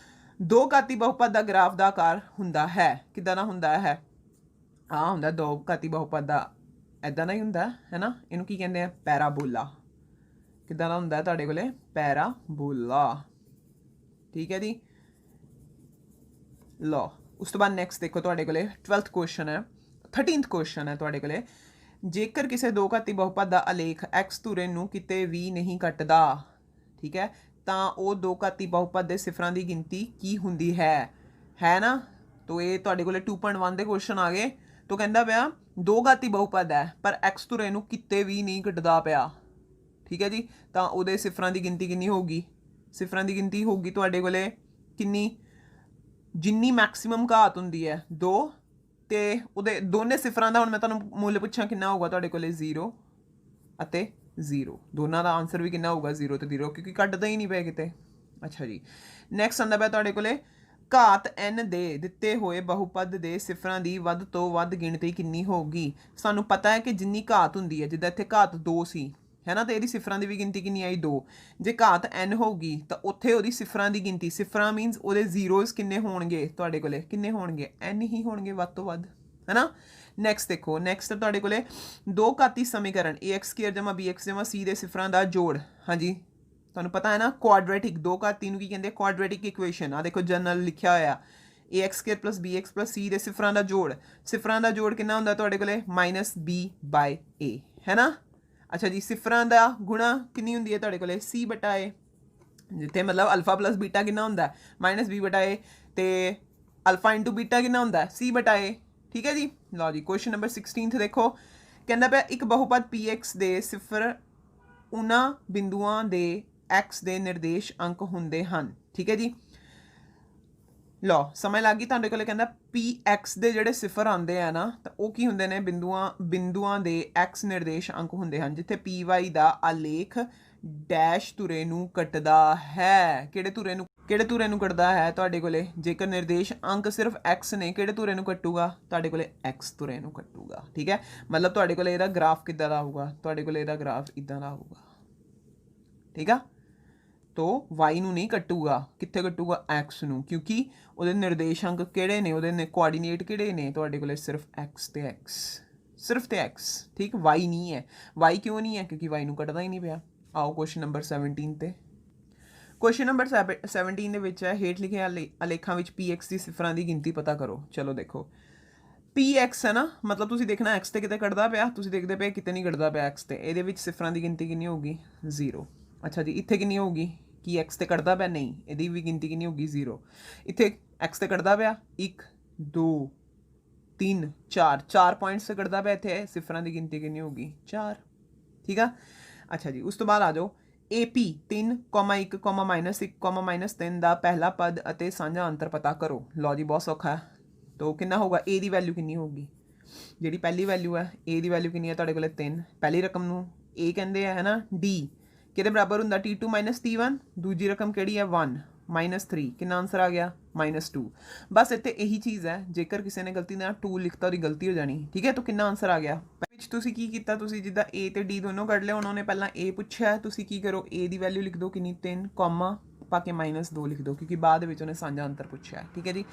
ਦੋ ਘਾਤੀ ਬਹੁਪਦ ਦਾ ਗ੍ਰਾਫ ਦਾ ਆਕਾਰ ਹੁੰਦਾ ਹੈ। ਕਿੱਦਾਂ ਦਾ ਹੁੰਦਾ ਹੈ, ਆਹ ਹੁੰਦਾ ਦੋ ਘਾਤੀ ਬਹੁਪਦ ਦਾ, ਇੱਦਾਂ ਦਾ ਹੀ ਹੁੰਦਾ ਹੈ ਨਾ। ਇਹਨੂੰ ਕੀ ਕਹਿੰਦੇ ਆ, ਪੈਰਾਬੋਲਾ। ਕਿੱਦਾਂ ਦਾ ਹੁੰਦਾ ਤੁਹਾਡੇ ਕੋਲੇ, ਪੈਰਾਬੋਲਾ, ਠੀਕ ਹੈ ਜੀ। ਲਓ, ਉਸ ਤੋਂ ਬਾਅਦ ਨੈਕਸਟ ਦੇਖੋ, ਤੁਹਾਡੇ ਕੋਲੇ 12th ਕੁਐਸਚਨ ਹੈ, 13th ਕੁਐਸਚਨ ਹੈ ਤੁਹਾਡੇ ਕੋਲੇ। ਜੇਕਰ ਕਿਸੇ ਦੋ ਘਾਤੀ ਬਹੁਪਦ ਦਾ ਆਲੇਖ x ਧੁਰੇ ਨੂੰ ਕਿਤੇ ਵੀ ਨਹੀਂ ਕੱਟਦਾ, ਠੀਕ ਹੈ, ਤਾਂ ਉਹ ਦੋ ਘਾਤੀ ਬਹੁਪਦ ਦੇ ਸਿਫਰਾਂ ਦੀ ਗਿਣਤੀ ਕੀ ਹੁੰਦੀ ਹੈ ਨਾ। ਤੋ ਇਹ ਤੁਹਾਡੇ ਕੋਲੇ 2.1 ਦੇ ਕੁਐਸਚਨ ਆ ਗਏ। ਤੋ ਕਹਿੰਦਾ ਪਿਆ ਦੋ ਘਾਤੀ ਬਹੁਪਦ ਹੈ ਪਰ x ਧੁਰੇ ਨੂੰ ਕਿਤੇ ਵੀ ਨਹੀਂ ਕੱਟਦਾ ਪਿਆ, ਠੀਕ ਹੈ ਜੀ। ਤਾਂ ਉਹਦੇ ਸਿਫਰਾਂ ਦੀ ਗਿਣਤੀ ਕਿੰਨੀ ਹੋਊਗੀ, ਸਿਫਰਾਂ ਦੀ ਗਿਣਤੀ ਹੋਊਗੀ ਤੁਹਾਡੇ ਕੋਲੇ ਕਿੰਨੀ, ਜਿੰਨੀ ਮੈਕਸਿਮਮ ਘਾਤ ਹੁੰਦੀ ਹੈ 2, ਤੇ ਉਹਦੇ ਦੋਨੇ ਸਿਫਰਾਂ ਦਾ ਹੁਣ ਮੈਂ ਤੁਹਾਨੂੰ ਮੁੱਲ ਪੁੱਛਾਂ ਕਿੰਨਾ ਹੋਊਗਾ ਤੁਹਾਡੇ ਕੋਲੇ, 0 ਅਤੇ 0। ਦੋਨਾਂ ਦਾ ਆਨਸਰ ਵੀ ਕਿੰਨਾ ਹੋਊਗਾ, 0 ਤੇ 0, ਕਿਉਂਕਿ ਕੱਢਦਾ ਹੀ ਨਹੀਂ ਪਿਆ ਕਿਤੇ। ਅੱਛਾ ਜੀ, ਨੈਕਸਟ ਆਉਂਦਾ ਪਿਆ ਤੁਹਾਡੇ ਕੋਲੇ ਘਾਤ n ਦੇ ਦਿੱਤੇ ਹੋਏ ਬਹੁਪਦ ਦੇ ਸਿਫਰਾਂ ਦੀ ਵੱਧ ਤੋਂ ਵੱਧ ਗਿਣਤੀ ਕਿੰਨੀ ਹੋਊਗੀ। ਸਾਨੂੰ ਪਤਾ ਹੈ ਕਿ ਜਿੰਨੀ ਘਾਤ ਹੁੰਦੀ ਹੈ, ਜਿੱਦਾਂ ਇੱਥੇ ਘਾਤ 2 ਸੀ, ਹੈ ਨਾ, ਤੇ ਇਹਦੀ ਸਿਫਰਾਂ ਦੀ ਵੀ ਗਿਣਤੀ ਕਿੰਨੀ ਆਈ, 2। ਜੇ ਘਾਤ n ਹੋਊਗੀ ਤਾਂ ਉੱਥੇ ਉਹਦੀ ਸਿਫਰਾਂ ਦੀ ਗਿਣਤੀ, ਸਿਫਰਾਂ ਮੀਨਸ ਉਹਦੇ ਜ਼ੀਰੋਜ਼ ਕਿੰਨੇ ਹੋਣਗੇ ਤੁਹਾਡੇ ਕੋਲੇ, ਕਿੰਨੇ ਹੋਣਗੇ, n ਹੀ ਹੋਣਗੇ ਵੱਧ ਤੋਂ ਵੱਧ, ਹੈ ਨਾ। ਨੈਕਸਟ ਦੇਖੋ, ਨੈਕਸਟ ਤੁਹਾਡੇ ਕੋਲੇ ਦੋ ਘਾਤੀ ਸਮੀਕਰਨ ax² + bx c ਦੇ ਸਿਫਰਾਂ ਦਾ ਜੋੜ। ਹਾਂਜੀ, ਤੁਹਾਨੂੰ ਪਤਾ ਹੈ ਨਾ, ਕੁਆਡਰੇਟਿਕ, ਦੋ ਘਾਤੀ ਨੂੰ ਕੀ ਕਹਿੰਦੇ, ਕੁਆਡਰੇਟਿਕ ਇਕੁਏਸ਼ਨ। ਆ ਦੇਖੋ ਜਨਰਲ ਲਿਖਿਆ ਹੋਇਆ, ax² + bx + c ਦੇ ਸਿਫਰਾਂ ਦਾ ਜੋੜ। ਸਿਫਰਾਂ ਦਾ ਜੋੜ ਕਿੰਨਾ ਹੁੰਦਾ ਤੁਹਾਡੇ ਕੋਲੇ, -b/a, ਹੈ ਨਾ। ਅੱਛਾ ਜੀ, ਸਿਫਰਾਂ ਦਾ ਗੁਣਾ ਕਿੰਨੀ ਹੁੰਦੀ ਹੈ ਤੁਹਾਡੇ ਕੋਲੇ, c/a, ਜਿੱਥੇ ਮਤਲਬ ਅਲਫਾ ਪਲੱਸ ਬੀਟਾ ਕਿੰਨਾ ਹੁੰਦਾ, -b/a, ਤੇ ਅਲਫਾ ਇੰਟੂ ਬੀਟਾ ਕਿੰਨਾ ਹੁੰਦਾ, c/a, ਠੀਕ ਹੈ ਜੀ। ਲਓ ਜੀ, ਕੁਐਸਚਨ ਨੰਬਰ 16 ਦੇਖੋ, ਕਹਿੰਦਾ ਪਿਆ ਇੱਕ ਬਹੁਪਦ px ਦੇ ਸਿਫਰ ਉਹਨਾਂ ਬਿੰਦੂਆਂ ਦੇ x ਦੇ ਨਿਰਦੇਸ਼ ਅੰਕ ਹੁੰਦੇ ਹਨ, ਠੀਕ ਹੈ ਜੀ। ਲਓ, ਸਮਝ ਲੱਗ ਗਈ ਤੁਹਾਡੇ ਕੋਲੇ। ਕਹਿੰਦਾ px ਦੇ ਜਿਹੜੇ ਸਿਫਰ ਆਉਂਦੇ ਆ ਨਾ, ਤਾਂ ਉਹ ਕੀ ਹੁੰਦੇ ਨੇ, ਬਿੰਦੂਆਂ ਦੇ x ਨਿਰਦੇਸ਼ ਅੰਕ ਹੁੰਦੇ ਹਨ, ਜਿੱਥੇ py ਦਾ ਆਲੇਖ ਡੈਸ਼ ਧੁਰੇ ਨੂੰ ਕੱਟਦਾ ਹੈ। ਕਿਹੜੇ ਧੁਰੇ ਨੂੰ ਕੱਟਦਾ ਹੈ ਤੁਹਾਡੇ ਕੋਲੇ? ਜੇਕਰ ਨਿਰਦੇਸ਼ ਅੰਕ ਸਿਰਫ x ਨੇ, ਕਿਹੜੇ ਧੁਰੇ ਨੂੰ ਕੱਟੂਗਾ? ਤੁਹਾਡੇ ਕੋਲੇ x ਧੁਰੇ ਨੂੰ ਕੱਟੂਗਾ। ਠੀਕ ਹੈ, ਮਤਲਬ ਤੁਹਾਡੇ ਕੋਲੇ ਇਹਦਾ ਗ੍ਰਾਫ ਕਿੱਦਾਂ ਦਾ ਆਊਗਾ? ਤੁਹਾਡੇ ਕੋਲੇ ਇਹਦਾ ਗ੍ਰਾਫ ਇਦਾਂ ਦਾ ਆਊਗਾ। ਠੀਕ ਆ, ਤੋ y ਨੂੰ ਨਹੀਂ ਕੱਟੂਗਾ, ਕਿੱਥੇ ਕੱਟੂਗਾ? x ਨੂੰ, ਕਿਉਂਕਿ ਉਹਦੇ ਨਿਰਦੇਸ਼ਾਂਕ ਕਿਹੜੇ ਨੇ, ਉਹਦੇ ਕੋਆਰਡੀਨੇਟ ਕਿਹੜੇ ਨੇ? ਤੁਹਾਡੇ ਕੋਲੇ ਸਿਰਫ x ਤੇ x, ਸਿਰਫ ਤੇ x। ਠੀਕ, y ਨਹੀਂ ਹੈ। y ਕਿਉਂ ਨਹੀਂ ਹੈ? ਕਿਉਂਕਿ y ਨੂੰ ਕੱਟਦਾ ਹੀ ਨਹੀਂ ਪਿਆ। ਆਓ ਕੁਐਸਚਨ ਨੰਬਰ 17 ਤੇ। ਕੁਐਸਚਨ ਨੰਬਰ 17 ਦੇ ਵਿੱਚ ਹੈ ਹੇਠ ਲਿਖੇ ਅਲੇਖਾਂ ਵਿੱਚ px ਦੀ ਸਿਫਰਾਂ ਦੀ ਗਿਣਤੀ ਪਤਾ ਕਰੋ। ਚਲੋ ਦੇਖੋ, px ਹੈ ਨਾ, ਮਤਲਬ ਤੁਸੀਂ ਦੇਖਣਾ x ਤੇ ਕਿਤੇ ਕੱਟਦਾ ਪਿਆ, ਤੁਸੀਂ ਦੇਖਦੇ ਪਏ ਕਿਤੇ ਨਹੀਂ ਕੱਟਦਾ ਪਿਆ x ਤੇ। ਇਹਦੇ ਵਿੱਚ ਸਿਫਰਾਂ ਦੀ ਗਿਣਤੀ ਕਿੰਨੀ ਹੋਊਗੀ? 0। ਅੱਛਾ ਜੀ, ਇੱਥੇ ਕਿੰਨੀ ਹੋਊਗੀ? ਕੀ x ਤੇ ਕੱਟਦਾ ਪਿਆ? ਨਹੀਂ, ਇਹਦੀ ਵੀ ਗਿਣਤੀ ਕਿੰਨੀ ਹੋਊਗੀ? 0। ਇੱਥੇ x ਤੇ ਕੱਟਦਾ ਪਿਆ 1 2 3 4, 4 ਪੁਆਇੰਟਸ ਤੇ ਕੱਟਦਾ ਪਿਆ। ਇੱਥੇ ਸਿਫਰਾਂ ਦੀ ਗਿਣਤੀ ਕਿੰਨੀ ਹੋਊਗੀ? 4। ਠੀਕ ਆ, ਅੱਛਾ ਜੀ, ਉਸ ਤੋਂ ਬਾਅਦ ਆ ਜਾਓ AP 3, 1, -1, -3 ਦਾ ਪਹਿਲਾ ਪਦ ਅਤੇ ਸਾਂਝਾ ਅੰਤਰ ਪਤਾ ਕਰੋ। ਲਓ ਜੀ, ਬਹੁਤ ਸੌਖਾ ਹੈ। ਤੋ ਕਿੰਨਾ ਹੋਊਗਾ? A ਦੀ ਵੈਲਿਊ ਕਿੰਨੀ ਹੋਊਗੀ? ਜਿਹੜੀ ਪਹਿਲੀ ਵੈਲਿਊ ਹੈ A ਦੀ ਵੈਲਿਊ ਕਿੰਨੀ ਹੈ ਤੁਹਾਡੇ ਕੋਲੇ? 3। ਪਹਿਲੀ ਰਕਮ ਨੂੰ A ਕਹਿੰਦੇ ਆ, ਹੈ ਨਾ। D ਕਿਹਦੇ ਬਰਾਬਰ ਹੁੰਦਾ? T2 - T1। ਦੂਜੀ ਰਕਮ ਕਿਹੜੀ ਹੈ? 1 -3। ਕਿੰਨਾ ਆਨਸਰ ਆ ਗਿਆ? -2। ਬਸ ਇੱਥੇ ਇਹੀ ਚੀਜ਼ ਹੈ, ਜੇਕਰ ਕਿਸੇ ਨੇ ਗਲਤੀ ਨਾਲ 2 ਲਿਖਤਾ ਉਹਦੀ ਗਲਤੀ ਹੋ ਜਾਣੀ। ਠੀਕ ਹੈ, ਤਾਂ ਕਿੰਨਾ ਆਨਸਰ ਆ ਗਿਆ? ਵਿੱਚ ਤੁਸੀਂ ਕੀ ਕੀਤਾ? ਤੁਸੀਂ ਜਿੱਦਾਂ A ਤੇ D ਦੋਨੋਂ ਕੱਢ ਲਿਆ, ਉਹਨਾਂ ਨੇ ਪਹਿਲਾਂ A ਪੁੱਛਿਆ, ਤੁਸੀਂ ਕੀ ਕਰੋ? A ਦੀ ਵੈਲਿਊ ਲਿਖ ਦਿਓ ਕਿੰਨੀ? 3, ਕੋਮਾ ਪਾ ਕੇ -2 ਲਿਖ ਦਿਓ, ਕਿਉਂਕਿ ਬਾਅਦ ਵਿੱਚ ਉਹਨੇ ਸਾਂਝਾ ਅੰਤਰ ਪੁੱਛਿਆ। ਠੀਕ ਹੈ ਜੀ,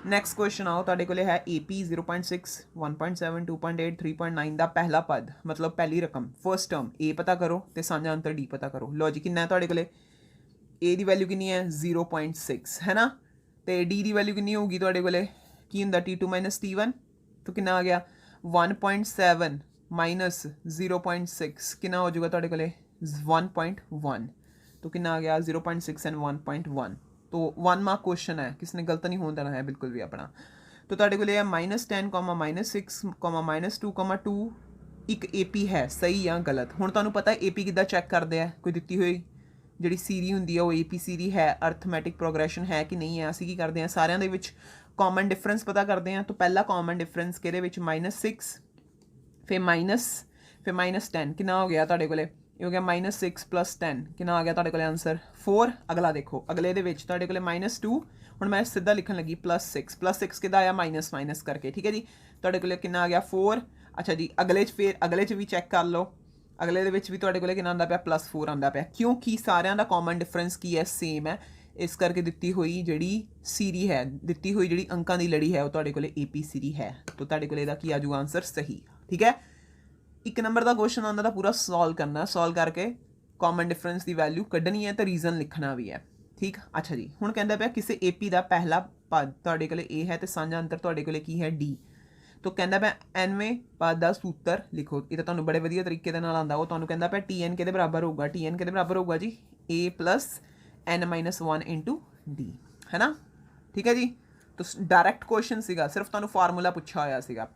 ਨੈਕਸਟ ਕੁਐਸਚਨ ਆਓ, ਤੁਹਾਡੇ ਕੋਲੇ ਹੈ AP 0.6, 1.7, 2.8, 3.9 ਦਾ ਪਹਿਲਾ ਪਦ, ਮਤਲਬ ਪਹਿਲੀ ਰਕਮ, ਫਰਸਟ ਟਰਮ। A ਪਤਾ ਕਰੋ ਤੇ ਸਾਂਝਾ ਅੰਤਰ D ਪਤਾ ਕਰੋ। ਲਓ ਜੀ, ਕਿੰਨਾ ਹੈ ਤੁਹਾਡੇ ਕੋਲੇ? A ਦੀ ਵੈਲਿਊ ਕਿੰਨੀ ਹੈ? 0.6, ਹੈ ਨਾ। ਤੇ D ਦੀ ਵੈਲਿਊ ਕਿੰਨੀ ਹੋਊਗੀ ਤੁਹਾਡੇ ਕੋਲੇ? ਕੀ ਹੁੰਦਾ? T2 - T1, ਤਾਂ ਕਿੰਨਾ ਆ ਗਿਆ? 1.7 - 0.6 ਕਿੰਨਾ ਹੋ ਜਾਊਗਾ ਤੁਹਾਡੇ ਕੋਲੇ? 1.1। तो कितना आ गया? 0.6 एंड 1.1। तो 1 मार्क क्वेश्चन है, किसने गलत नहीं होने देना है बिल्कुल भी अपना। तो ਤੁਹਾਡੇ ਕੋਲ ਇਹ -10, -6, -2, 2 ਇੱਕ AP ਹੈ, ਸਹੀ ਜਾਂ ਗਲਤ? ਹੁਣ ਤੁਹਾਨੂੰ ਪਤਾ AP ਕਿੱਦਾਂ ਚੈੱਕ ਕਰਦੇ ਆ? ਕੋਈ ਦਿੱਤੀ ਹੋਈ ਜਿਹੜੀ ਸੀਰੀ ਹੁੰਦੀ ਆ ਉਹ AP ਸੀਰੀ ਹੈ, ਅਰਥਮੈਟਿਕ ਪ੍ਰੋਗਰੈਸ਼ਨ ਹੈ ਕਿ ਨਹੀਂ ਹੈ। ਅਸੀਂ ਕੀ ਕਰਦੇ ਹਾਂ? ਸਾਰਿਆਂ ਦੇ ਵਿੱਚ ਕਾਮਨ ਡਿਫਰੈਂਸ ਪਤਾ ਕਰਦੇ ਹਾਂ। ਤਾਂ ਪਹਿਲਾ ਕਾਮਨ ਡਿਫਰੈਂਸ ਕਿਹਦੇ ਵਿੱਚ? -6, ਫਿਰ -10। ਕਿੰਨਾ ਹੋ ਗਿਆ ਤੁਹਾਡੇ ਕੋਲੇ? ਇਹ ਹੋ ਗਿਆ -6 + 10। ਕਿੰਨਾ ਆ ਗਿਆ ਤੁਹਾਡੇ ਕੋਲ ਆਨਸਰ? 4। ਅਗਲਾ ਦੇਖੋ, ਅਗਲੇ ਦੇ ਵਿੱਚ ਤੁਹਾਡੇ ਕੋਲ -2। ਹੁਣ ਮੈਂ ਸਿੱਧਾ ਲਿਖਣ ਲੱਗੀ +6 ਕਿੱਦਾਂ ਆਇਆ? ਮਾਈਨਸ ਕਰਕੇ। ਠੀਕ ਹੈ ਜੀ, ਤੁਹਾਡੇ ਕੋਲ ਕਿੰਨਾ ਆ ਗਿਆ? 4। ਅੱਛਾ ਜੀ, ਅਗਲੇ 'ਚ ਫਿਰ ਅਗਲੇ 'ਚ ਵੀ ਚੈੱਕ ਕਰ ਲਓ, ਅਗਲੇ ਦੇ ਵਿੱਚ ਵੀ ਤੁਹਾਡੇ ਕੋਲ ਕਿੰਨਾ ਆਉਂਦਾ ਪਿਆ? +4 ਆਉਂਦਾ ਪਿਆ, ਕਿਉਂਕਿ ਸਾਰਿਆਂ ਦਾ ਕਾਮਨ ਡਿਫਰੈਂਸ ਕੀ ਹੈ? ਸੇਮ ਹੈ। ਇਸ ਕਰਕੇ ਦਿੱਤੀ ਹੋਈ ਜਿਹੜੀ ਸੀਰੀ ਹੈ, ਦਿੱਤੀ ਹੋਈ ਜਿਹੜੀ ਅੰਕਾਂ ਦੀ ਲੜੀ ਹੈ, ਉਹ ਤੁਹਾਡੇ ਕੋਲ AP ਸੀਰੀ ਹੈ। ਤਾਂ ਤੁਹਾਡੇ ਕੋਲ ਇਹਦਾ ਕੀ ਆ ਜਾਊਗਾ ਆਨਸਰ? ਸਹੀ। ਠੀਕ ਹੈ, 1 ਨੰਬਰ ਦਾ ਕੁਐਸਚਨ ਆਉਂਦਾ ਤਾਂ ਪੂਰਾ ਸੋਲਵ ਕਰਨਾ, ਸੋਲਵ ਕਰਕੇ ਕਾਮਨ ਡਿਫਰੈਂਸ ਦੀ ਵੈਲਿਊ ਕੱਢਣੀ ਹੈ ਤੇ ਰੀਜ਼ਨ ਲਿਖਣਾ ਵੀ ਹੈ। ਠੀਕ, ਅੱਛਾ ਜੀ, ਹੁਣ ਕਹਿੰਦਾ ਪਿਆ ਕਿਸੇ AP ਦਾ ਪਹਿਲਾ ਪਦ ਤੁਹਾਡੇ ਕੋਲੇ A ਹੈ ਤੇ ਸਾਂਝਾ ਅੰਤਰ ਤੁਹਾਡੇ ਕੋਲੇ ਕੀ ਹੈ? D। तो कहता पे 9वें पद का सूत्र लिखो। ये तो तुहानू बड़े वधिया तरीके दे नाल आंदा। वो तुहानू कहता पे TN किहदे बराबर होगा? TN किहदे बराबर होगा जी? A + n-1 इंटू D, है ना। ठीक है जी, तो डायरैक्ट क्वेश्चन सीगा, सिर्फ तुहानू फार्मूला पूछा होया सीगा।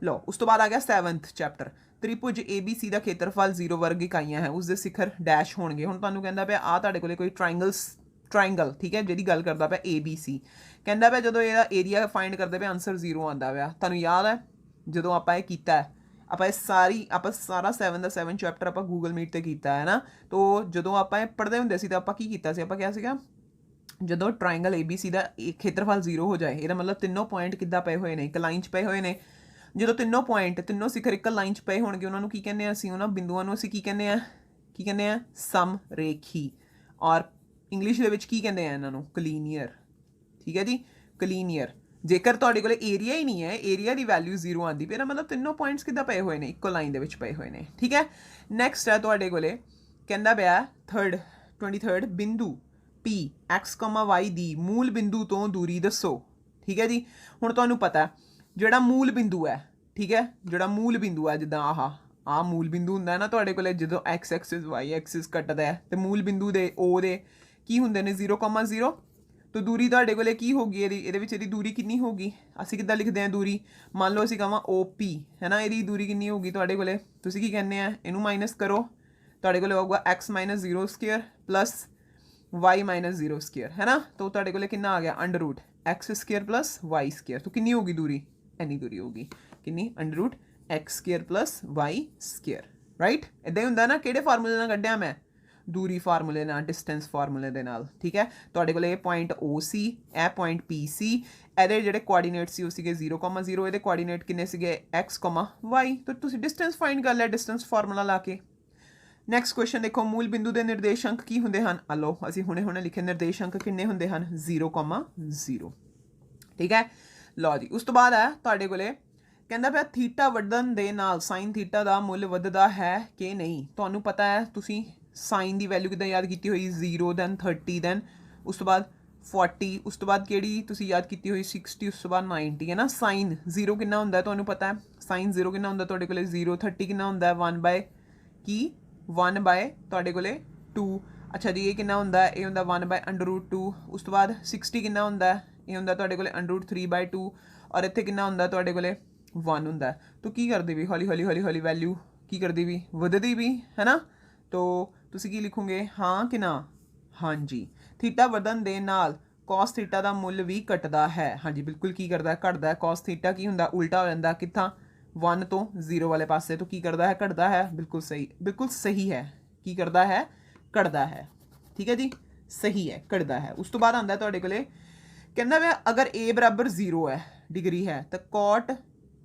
लो, उस तो बाद आ गया 7th चैप्टर। त्रिभुज ABC का खेत्रफल 0 वर्ग इकाइयां है, उसके शिखर डैश होणगे। हुण तुहानू कहंदा पिया आ तुहाडे कोले कोई ट्रायंगल, ठीक है, जिहदी गल करदा पिया ABC। कहंदा पिया जदों इहदा एरिया फाइंड करदे पिया आंसर 0 आंदा पिया। तुहानू याद है जदों आपां इह कीता है, आपां सारा 7 चैप्टर आपां गूगल मीट ते कीता है ना। तो जदों आपां पढ़दे हुंदे सी तां आपां की कीता सी, आपां क्या सीगा, जदों ट्रायंगल ABC का खेत्रफल 0 हो जाए, ਇਹਦਾ मतलब ਤਿੰਨੋਂ ਪੁਆਇੰਟ ਕਿੱਦਾਂ ਪਏ ਹੋਏ ਨੇ? ਇੱਕ ਲਾਈਨ 'ਚ ਪਏ ਹੋਏ ਨੇ। ਜਦੋਂ ਤਿੰਨੋਂ ਪੁਆਇੰਟ, ਤਿੰਨੋਂ ਸਿਖਰ ਇੱਕ ਲਾਈਨ 'ਚ ਪਏ ਹੋਣਗੇ, ਉਹਨਾਂ ਨੂੰ ਕੀ ਕਹਿੰਦੇ ਆ ਅਸੀਂ? ਉਹਨਾਂ ਬਿੰਦੂਆਂ ਨੂੰ ਅਸੀਂ ਕੀ ਕਹਿੰਦੇ ਆ? ਸਮਰੇਖੀ। ਔਰ ਇੰਗਲਿਸ਼ ਦੇ ਵਿੱਚ ਕੀ ਕਹਿੰਦੇ ਆ ਇਹਨਾਂ ਨੂੰ? ਕਲੀਨੀਅਰ। ਠੀਕ ਹੈ ਜੀ, ਕਲੀਨੀਅਰ। ਜੇਕਰ ਤੁਹਾਡੇ ਕੋਲ ਏਰੀਆ ਹੀ ਨਹੀਂ ਹੈ, ਏਰੀਆ ਦੀ ਵੈਲਿਊ 0 ਆਉਂਦੀ ਪਈ, ਇਹਦਾ ਮਤਲਬ ਤਿੰਨੋਂ ਪੁਆਇੰਟਸ ਕਿੱਦਾਂ ਪਏ ਹੋਏ ਨੇ? ਇੱਕੋ ਲਾਈਨ ਦੇ ਵਿੱਚ ਪਏ ਹੋਏ ਨੇ। ਠੀਕ ਹੈ, ਨੈਕਸਟ ਹੈ ਤੁਹਾਡੇ ਕੋਲੇ ਕਹਿੰਦਾ ਪਿਆ 23rd ਬਿੰਦੂ P x, y ਦੀ ਮੂਲ ਬਿੰਦੂ ਤੋਂ ਦੂਰੀ ਦੱਸੋ। ਠੀਕ ਹੈ ਜੀ, ਹੁਣ ਤੁਹਾਨੂੰ ਪਤਾ ਜਿਹੜਾ ਮੂਲ ਬਿੰਦੂ ਹੈ, ਠੀਕ ਹੈ, ਜਿਹੜਾ ਮੂਲ ਬਿੰਦੂ ਹੈ, ਜਿੱਦਾਂ ਆਹ ਮੂਲ ਬਿੰਦੂ ਹੁੰਦਾ ਨਾ ਤੁਹਾਡੇ ਕੋਲੇ, ਜਦੋਂ x ਐਕਸਿਸ y ਐਕਸਿਸ ਕੱਟਦਾ ਹੈ ਤੇ ਮੂਲ ਬਿੰਦੂ ਦੇ O ਦੇ ਕੀ ਹੁੰਦੇ ਨੇ? 0,0। ਤਾਂ ਦੂਰੀ ਤੁਹਾਡੇ ਕੋਲੇ ਕੀ ਹੋਗੀ? ਇਹਦੇ ਵਿੱਚ ਇਹਦੀ ਦੂਰੀ ਕਿੰਨੀ ਹੋਗੀ? ਅਸੀਂ ਕਿੱਦਾਂ ਲਿਖਦੇ ਹਾਂ ਦੂਰੀ? ਮੰਨ ਲਓ ਅਸੀਂ ਕਹਾਂ OP, ਹੈ ਨਾ, ਇਹਦੀ ਦੂਰੀ ਕਿੰਨੀ ਹੋਗੀ ਤੁਹਾਡੇ ਕੋਲੇ? ਤੁਸੀਂ ਕੀ ਕਹਿੰਦੇ ਆ? ਇਹਨੂੰ ਮਾਈਨਸ ਕਰੋ, ਤੁਹਾਡੇ ਕੋਲੇ ਆਊਗਾ x - 0² प्लस y - 0², है ना। तो ਤੁਹਾਡੇ ਕੋਲੇ ਕਿੰਨਾ ਆ ਗਿਆ? √x² + y²। तो ਕਿੰਨੀ ਹੋਗੀ ਦੂਰੀ? ਇੰਨੀ ਦੂਰੀ ਹੋਗੀ। ਕਿੰਨੀ? √x² + y², right. ਇਦਾਂ ਹੀ ਹੁੰਦਾ ਨਾ। ਕਿਹੜੇ ਫਾਰਮੂਲੇ ਨਾਲ ਕੱਢਿਆ ਮੈਂ? ਦੂਰੀ ਫਾਰਮੂਲੇ ਨਾਲ, ਡਿਸਟੈਂਸ ਫਾਰਮੂਲੇ ਦੇ ਨਾਲ, ਠੀਕ ਹੈ। ਤੁਹਾਡੇ ਕੋਲ ਇਹ ਪੁਆਇੰਟ O ਸੀ, ਇਹ ਪੁਆਇੰਟ P ਸੀ, ਇਹਦੇ ਜਿਹੜੇ ਕੋਆਰਡੀਨੇਟ ਸੀ ਉਹ ਸੀਗੇ 0,0, ਇਹਦੇ ਕੋਆਰਡੀਨੇਟ ਕਿੰਨੇ ਸੀਗੇ x, y। ਤਾਂ ਤੁਸੀਂ ਡਿਸਟੈਂਸ ਫਾਈਂਡ ਕਰ ਲਿਆ ਡਿਸਟੈਂਸ ਫਾਰਮੂਲਾ ਲਾ ਕੇ। ਨੈਕਸਟ ਕੁਐਸਚਨ ਦੇਖੋ, ਮੂਲ ਬਿੰਦੂ ਦੇ ਨਿਰਦੇਸ਼ਾਂਕ ਕੀ ਹੁੰਦੇ ਹਨ? ਆ ਲਓ ਅਸੀਂ ਹੁਣੇ ਲਿਖੇ ਨਿਰਦੇਸ਼ਾਂਕ ਕਿੰਨੇ ਹੁੰਦੇ ਹਨ? 0,0, ਠੀਕ ਹੈ। ਲਓ ਜੀ, ਉਸ ਤੋਂ ਬਾਅਦ ਹੈ ਤੁਹਾਡੇ ਕੋਲੇ ਕਹਿੰਦਾ ਪਿਆ ਥੀਟਾ ਵਧਣ ਦੇ ਨਾਲ ਸਾਈਨ ਥੀਟਾ ਦਾ ਮੁੱਲ ਵੱਧਦਾ ਹੈ ਕਿ ਨਹੀਂ? ਤੁਹਾਨੂੰ ਪਤਾ ਹੈ, ਤੁਸੀਂ ਸਾਈਨ ਦੀ ਵੈਲਿਊ ਕਿੱਦਾਂ ਯਾਦ ਕੀਤੀ ਹੋਈ? 0, ਦੈਨ 30, ਦੈਨ ਉਸ ਤੋਂ ਬਾਅਦ 40, ਉਸ ਤੋਂ ਬਾਅਦ ਕਿਹੜੀ ਤੁਸੀਂ ਯਾਦ ਕੀਤੀ ਹੋਈ? 60, ਉਸ ਤੋਂ ਬਾਅਦ 90, ਹੈ ਨਾ। ਸਾਈਨ 0 ਕਿੰਨਾ ਹੁੰਦਾ ਤੁਹਾਨੂੰ ਪਤਾ ਹੈ? ਸਾਈਨ 0 ਕਿੰਨਾ ਹੁੰਦਾ ਤੁਹਾਡੇ ਕੋਲੇ? 0। 30 ਕਿੰਨਾ ਹੁੰਦਾ? 1/, ਤੁਹਾਡੇ ਕੋਲੇ 2। ਅੱਛਾ ਜੀ, ਇਹ ਕਿੰਨਾ ਹੁੰਦਾ? ਇਹ ਹੁੰਦਾ 1/√2। ਉਸ ਤੋਂ ਬਾਅਦ 60 ਕਿੰਨਾ ਹੁੰਦਾ? ਇਹ ਹੁੰਦਾ ਤੁਹਾਡੇ ਕੋਲੇ √3/2। ਔਰ ਇੱਥੇ ਕਿੰਨਾ ਹੁੰਦਾ ਤੁਹਾਡੇ ਕੋਲੇ? 1 ਹੁੰਦਾ। ਤਾਂ ਕੀ ਕਰਦੀ ਵੀ ਹੌਲੀ ਵੈਲਿਊ ਕੀ ਕਰਦੀ ਵੀ? ਵਧਦੀ ਵੀ, ਹੈ ਨਾ। ਤੋ ਤੁਸੀਂ ਕੀ ਲਿਖੋਗੇ? ਹਾਂ ਕਿ ਨਾ? ਹਾਂਜੀ, ਥੀਟਾ ਵਧਣ ਦੇ ਨਾਲ cos ਥੀਟਾ ਦਾ ਮੁੱਲ ਵੀ ਘਟਦਾ ਹੈ। ਹਾਂਜੀ ਬਿਲਕੁਲ, ਕੀ ਕਰਦਾ? ਘਟਦਾ ਹੈ। cos ਥੀਟਾ ਕੀ ਹੁੰਦਾ? ਉਲਟਾ ਹੋ ਜਾਂਦਾ ਕਿੱਥਾਂ? 1 ਤੋਂ 0 ਵਾਲੇ ਪਾਸੇ। ਤੋਂ ਕੀ ਕਰਦਾ ਹੈ? ਘਟਦਾ ਹੈ। ਬਿਲਕੁਲ ਸਹੀ ਹੈ। ਕੀ ਕਰਦਾ ਹੈ? ਘਟਦਾ ਹੈ। ਠੀਕ ਹੈ ਜੀ, ਸਹੀ ਹੈ, ਘਟਦਾ ਹੈ। ਉਸ ਤੋਂ ਬਾਅਦ ਆਉਂਦਾ ਤੁਹਾਡੇ ਕੋਲੇ ਕਹਿੰਦਾ ਵੇ ਅਗਰ a ਬਰਾਬਰ 0 ਹੈ, ਡਿਗਰੀ ਹੈ, ਤਾਂ cot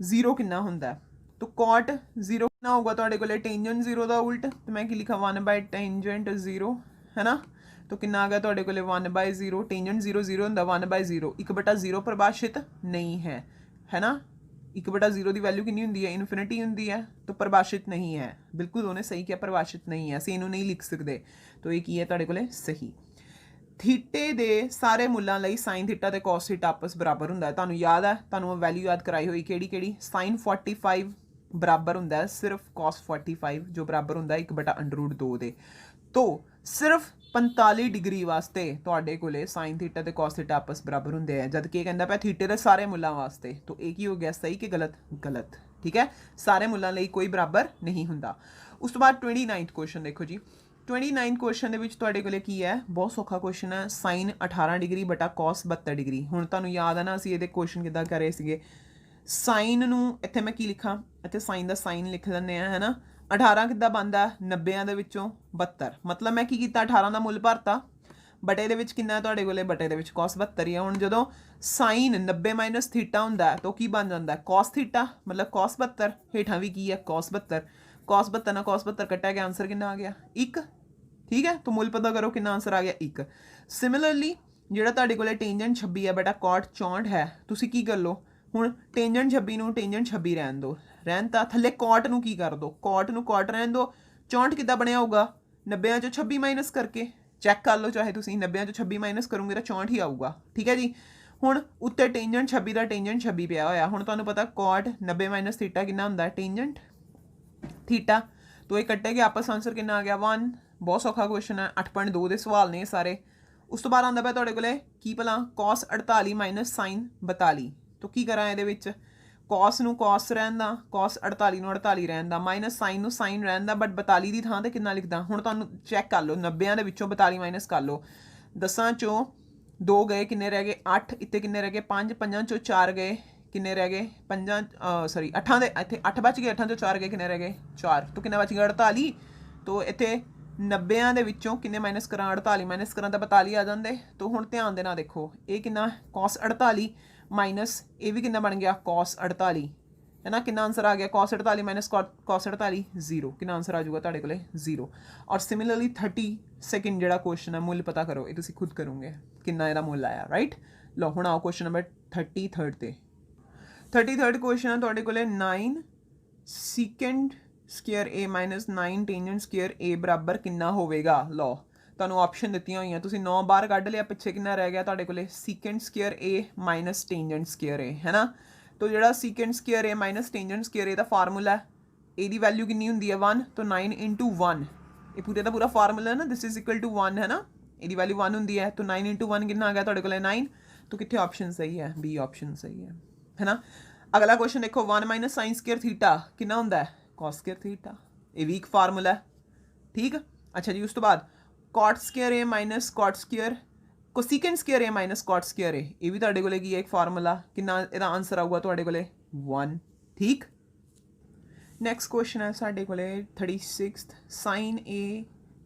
0 ਕਿੰਨਾ ਹੁੰਦਾ? ਤਾਂ cot 0 ਕਿੰਨਾ ਹੋਊਗਾ ਤੁਹਾਡੇ ਕੋਲੇ? ਟੈਂਜੈਂਟ 0 ਦਾ ਉਲਟ। तो मैं की लिखा 1/tangent 0, है ना। तो कितना आ गया ਤੁਹਾਡੇ ਕੋਲੇ? 1/0। ਟੈਂਜੈਂਟ 0 ਹੁੰਦਾ 1/0। 1/0 ਪ੍ਰਭਾਸ਼ਿਤ ਨਹੀਂ ਹੈ ਨਾ। 1/0 ਦੀ ਵੈਲਿਊ ਕਿੰਨੀ ਹੁੰਦੀ ਹੈ? ਇਨਫਿਨਿਟੀ ਹੁੰਦੀ ਹੈ। ਤਾਂ ਪ੍ਰਭਾਸ਼ਿਤ ਨਹੀਂ ਹੈ। ਬਿਲਕੁਲ ਉਹਨੇ ਸਹੀ ਕਿਹਾ, ਪ੍ਰਭਾਸ਼ਿਤ ਨਹੀਂ ਹੈ। ਅਸੀਂ ਇਹਨੂੰ ਨਹੀਂ ਲਿਖ ਸਕਦੇ। ਤਾਂ ਇਹ ਕੀ ਹੈ ਤੁਹਾਡੇ ਕੋਲੇ? ਸਹੀ। ਥੀਟੇ ਦੇ ਸਾਰੇ ਮੁੱਲਾਂ ਲਈ ਸਾਈਨ ਥੀਟਾ ਤੇ cos ਥੀਟਾ ਆਪਸ ਬਰਾਬਰ ਹੁੰਦਾ ਹੈ। ਤੁਹਾਨੂੰ ਯਾਦ ਹੈ, ਤੁਹਾਨੂੰ ਵੈਲਿਊ ਯਾਦ ਕਰਾਈ ਹੋਈ ਕਿਹੜੀ? ਸਾਈਨ 45 ਬਰਾਬਰ ਹੁੰਦਾ ਹੈ ਸਿਰਫ cos 45, ਜੋ ਬਰਾਬਰ ਹੁੰਦਾ 1/√2 ਦੇ। ਤੋ ਸਿਰਫ 45 ਡਿਗਰੀ ਵਾਸਤੇ ਤੁਹਾਡੇ ਕੋਲੇ ਸਾਈਨ ਥੀਟਾ ਤੇ cos ਥੀਟਾ ਆਪਸ ਬਰਾਬਰ ਹੁੰਦੇ ਆ, ਜਦ ਕਿ ਇਹ ਕਹਿੰਦਾ ਪਿਆ ਥੀਟੇ ਦੇ ਸਾਰੇ ਮੁੱਲਾਂ ਵਾਸਤੇ। ਤੋ ਇਹ ਕੀ ਹੋ ਗਿਆ? ਸਹੀ ਕਿ ਗਲਤ? ਗਲਤ, ਠੀਕ ਹੈ। ਸਾਰੇ ਮੁੱਲਾਂ ਲਈ ਕੋਈ ਬਰਾਬਰ ਨਹੀਂ ਹੁੰਦਾ। ਉਸ ਤੋਂ ਬਾਅਦ 29th ਕੁਐਸਚਨ ਦੇਖੋ ਜੀ। 29th ਕੁਐਸਚਨ ਦੇ ਵਿੱਚ ਤੁਹਾਡੇ ਕੋਲੇ ਕੀ ਹੈ? ਬਹੁਤ ਸੌਖਾ ਕੁਐਸਚਨ ਹੈ। ਸਾਈਨ 18 ਡਿਗਰੀ ਬਟਾ cos 72 ਡਿਗਰੀ। ਹੁਣ ਤੁਹਾਨੂੰ ਯਾਦ ਹੈ ਨਾ ਅਸੀਂ ਇਹਦੇ ਕੁਐਸਚਨ ਕਿੱਦਾਂ ਕਰ ਰਹੇ ਸੀਗੇ? ਸਾਈਨ ਨੂੰ ਇੱਥੇ ਮੈਂ ਕੀ ਲਿਖਾਂ? ਇੱਥੇ ਸਾਈਨ ਦਾ ਸਾਈਨ ਲਿਖ ਲੈਂਦੇ ਆ, ਹੈ ਨਾ। 18 ਕਿੱਦਾਂ ਬਣਦਾ? 90 ਦੇ ਵਿੱਚੋਂ 72। ਮਤਲਬ ਮੈਂ ਕੀ ਕੀਤਾ? 18 ਦਾ ਮੁੱਲ ਭਰਤਾ, ਬਟੇ ਦੇ ਵਿੱਚ ਕਿੰਨਾ ਤੁਹਾਡੇ ਕੋਲੇ? ਬਟੇ ਦੇ ਵਿੱਚ cos 72 ਹੀ ਆ। ਹੁਣ ਜਦੋਂ ਸਾਈਨ 90 - ਥੀਟਾ ਹੁੰਦਾ ਤਾਂ ਕੀ ਬਣ ਜਾਂਦਾ? cos ਥੀਟਾ, ਮਤਲਬ cos 72। ਹੇਠਾਂ ਵੀ ਕੀ ਹੈ? cos 72। cos 72 ਨਾਲ cos 72 ਕੱਟਿਆ ਗਿਆ, ਆਂਸਰ ਕਿੰਨਾ ਆ ਗਿਆ? 1। ਠੀਕ ਹੈ, ਤਾਂ ਮੁੱਲ ਪਤਾ ਕਰੋ ਕਿੰਨਾ ਆਂਸਰ ਆ ਗਿਆ? 1। ਸਿਮਿਲਰਲੀ ਜਿਹੜਾ ਤੁਹਾਡੇ ਕੋਲੇ ਟੈਂਜੈਂਟ 26 ਹੈ ਬੇਟਾ cot 64 ਹੈ, ਤੁਸੀਂ ਕੀ ਕਰ ਲਓ? ਹੁਣ ਟੈਂਜੈਂਟ 26 ਨੂੰ ਟੈਂਜੈਂਟ 26 ਰਹਿਣ ਦਿਓ, ਰਹਿਣ ਤਾਂ ਥੱਲੇ cot ਨੂੰ ਕੀ ਕਰ ਦਿਓ? cot ਨੂੰ cot ਰਹਿਣ ਦਿਓ। 64 ਕਿੱਦਾਂ ਬਣਿਆ ਹੋਊਗਾ? 90 ਚੋਂ 26 ਮਾਈਨਸ ਕਰਕੇ ਚੈੱਕ ਕਰ ਲਓ, ਚਾਹੇ ਤੁਸੀਂ 90 ਚੋਂ 26 ਮਾਈਨਸ ਕਰੋਗੇ ਤਾਂ 64 ਹੀ ਆਊਗਾ। ਠੀਕ ਹੈ ਜੀ। ਹੁਣ ਉੱਤੇ ਟੈਂਜੈਂਟ 26 ਦਾ ਟੈਂਜੈਂਟ 26 ਪਿਆ ਹੋਇਆ। ਹੁਣ ਤੁਹਾਨੂੰ ਪਤਾ cot 90 - ਥੀਟਾ ਕਿੰਨਾ ਹੁੰਦਾ? Tangent theta. तो ये कट्टे गए आपस, आंसर कितना आ गया? 1। बहुत सौखा क्वेश्चन है। 8.2 के सवाल ने सारे। उस तो बाद आंदा पिया तुहाडे कोले की भला cos 48 माइनस साइन 42। तो की करा ਇਹਦੇ ਵਿੱਚ? cos ਨੂੰ cos ਰਹਿਣ ਦਾ, cos 48 ਨੂੰ 48 ਰਹਿਣ ਦਾ, ਮਾਈਨਸ ਸਾਈਨ ਨੂੰ ਸਾਈਨ ਰਹਿਣ ਦਾ, ਬਟ 42 ਦੀ ਥਾਂ ਤੇ ਕਿੰਨਾ ਲਿਖਦਾ? ਹੁਣ ਤੁਹਾਨੂੰ ਚੈੱਕ ਕਰ ਲਓ, 90 ਦੇ ਵਿੱਚੋਂ 42 ਮਾਈਨਸ ਕਰ ਲਓ। 10 ਚੋਂ 2 ਗਏ, ਕਿੰਨੇ ਰਹਿ ਗਏ? 8। ਇੱਥੇ ਕਿੰਨੇ ਰਹਿ ਗਏ? 5। 5 ਚੋਂ 4 ਗਏ, ਕਿੰਨੇ ਰਹਿ ਗਏ? 8 ਦੇ ਇੱਥੇ 8 ਬਚ ਗਏ, 8 ਚੋਂ 4 ਗਏ, ਕਿੰਨੇ ਰਹਿ ਗਏ? 4। तो कितना बच गया? 48। तो ਇੱਥੇ 90 ਦੇ ਵਿੱਚੋਂ ਕਿੰਨੇ ਮਾਈਨਸ ਕਰਾਂ? 48 ਮਾਈਨਸ ਕਰਾਂ ਤਾਂ 42 ਆ ਜਾਂਦੇ। तो ਹੁਣ ਧਿਆਨ ਦੇ ਨਾਲ ਦੇਖੋ, ਇਹ ਕਿੰਨਾ? cos 48 ਮਾਈਨਸ ਇਹ ਵੀ ਕਿੰਨਾ ਬਣ ਗਿਆ? cos 48, ਹੈ ਨਾ। ਕਿੰਨਾ ਆਂਸਰ ਆ ਗਿਆ? cos 48 minus cos 48 0। ਕਿੰਨਾ ਆਂਸਰ ਆ ਜਾਊਗਾ ਤੁਹਾਡੇ ਕੋਲੇ? 0। ਔਰ ਸਿਮਿਲਰਲੀ 32nd ਜਿਹੜਾ ਕੁਐਸਚਨ ਹੈ, ਮੁੱਲ ਪਤਾ ਕਰੋ। ਇਹ ਤੁਸੀਂ ਖੁਦ ਕਰੋਗੇ ਕਿੰਨਾ ਇਹਦਾ ਮੁੱਲ ਆਇਆ, ਰਾਈਟ। ਲਓ ਹੁਣ ਆਓ ਕੁਐਸਚਨ ਨੰਬਰ 33rd ਤੇ। 33rd ਕੁਐਸਚਨ ਹੈ ਤੁਹਾਡੇ ਕੋਲੇ 9 secant square a minus 9 tangent square a ਬਰਾਬਰ ਕਿੰਨਾ ਹੋਵੇਗਾ? ਲਓ ਤੁਹਾਨੂੰ ਆਪਸ਼ਨ ਦਿੱਤੀਆਂ ਹੋਈਆਂ, ਤੁਸੀਂ 9 ਬਾਹਰ ਕੱਢ ਲਿਆ, ਪਿੱਛੇ ਕਿੰਨਾ ਰਹਿ ਗਿਆ ਤੁਹਾਡੇ ਕੋਲੇ? secant square a minus tangent square a, ਹੈ ਨਾ। ਤਾਂ ਜਿਹੜਾ secant square a minus tangent square a the formula ਹੈ, ਇਹਦੀ ਵੈਲਿਊ ਕਿੰਨੀ ਹੁੰਦੀ ਹੈ? 1। ਤਾਂ 9 × 1, ਇਹ ਪੂਰੇ ਦਾ ਪੂਰਾ ਫਾਰਮੂਲਾ ਹੈ ਨਾ, ਦਿਸ ਇਜ਼ ਇਕੁਅਲ ਟੂ 1, ਹੈ ਨਾ। ਇਹਦੀ ਵੈਲਿਊ 1 ਹੁੰਦੀ ਹੈ। ਤਾਂ 9 × 1 ਕਿੰਨਾ ਆ ਗਿਆ ਤੁਹਾਡੇ ਕੋਲੇ? 9। ਤਾਂ ਕਿੱਥੇ ਆਪਸ਼ਨ ਸਹੀ ਹੈ? B ਆਪਸ਼ਨ ਸਹੀ ਹੈ ਨਾ। अगला क्वेश्चन देखो, 1 माइनस साइन स्क्वायर थीटा कितना होंदा है? cos square theta. ये भी एक फार्मूला है, ठीक। अच्छा जी, उस तो बाद cot square a minus cot square cosecant square a minus cot square a, ये भी तुहाडे कोले की है एक फार्मूला। कितना इहदा आंसर आऊगा तुहाडे कोले? 1, ठीक। नैक्सट क्वेश्चन है साडे कोले 36th, साइन a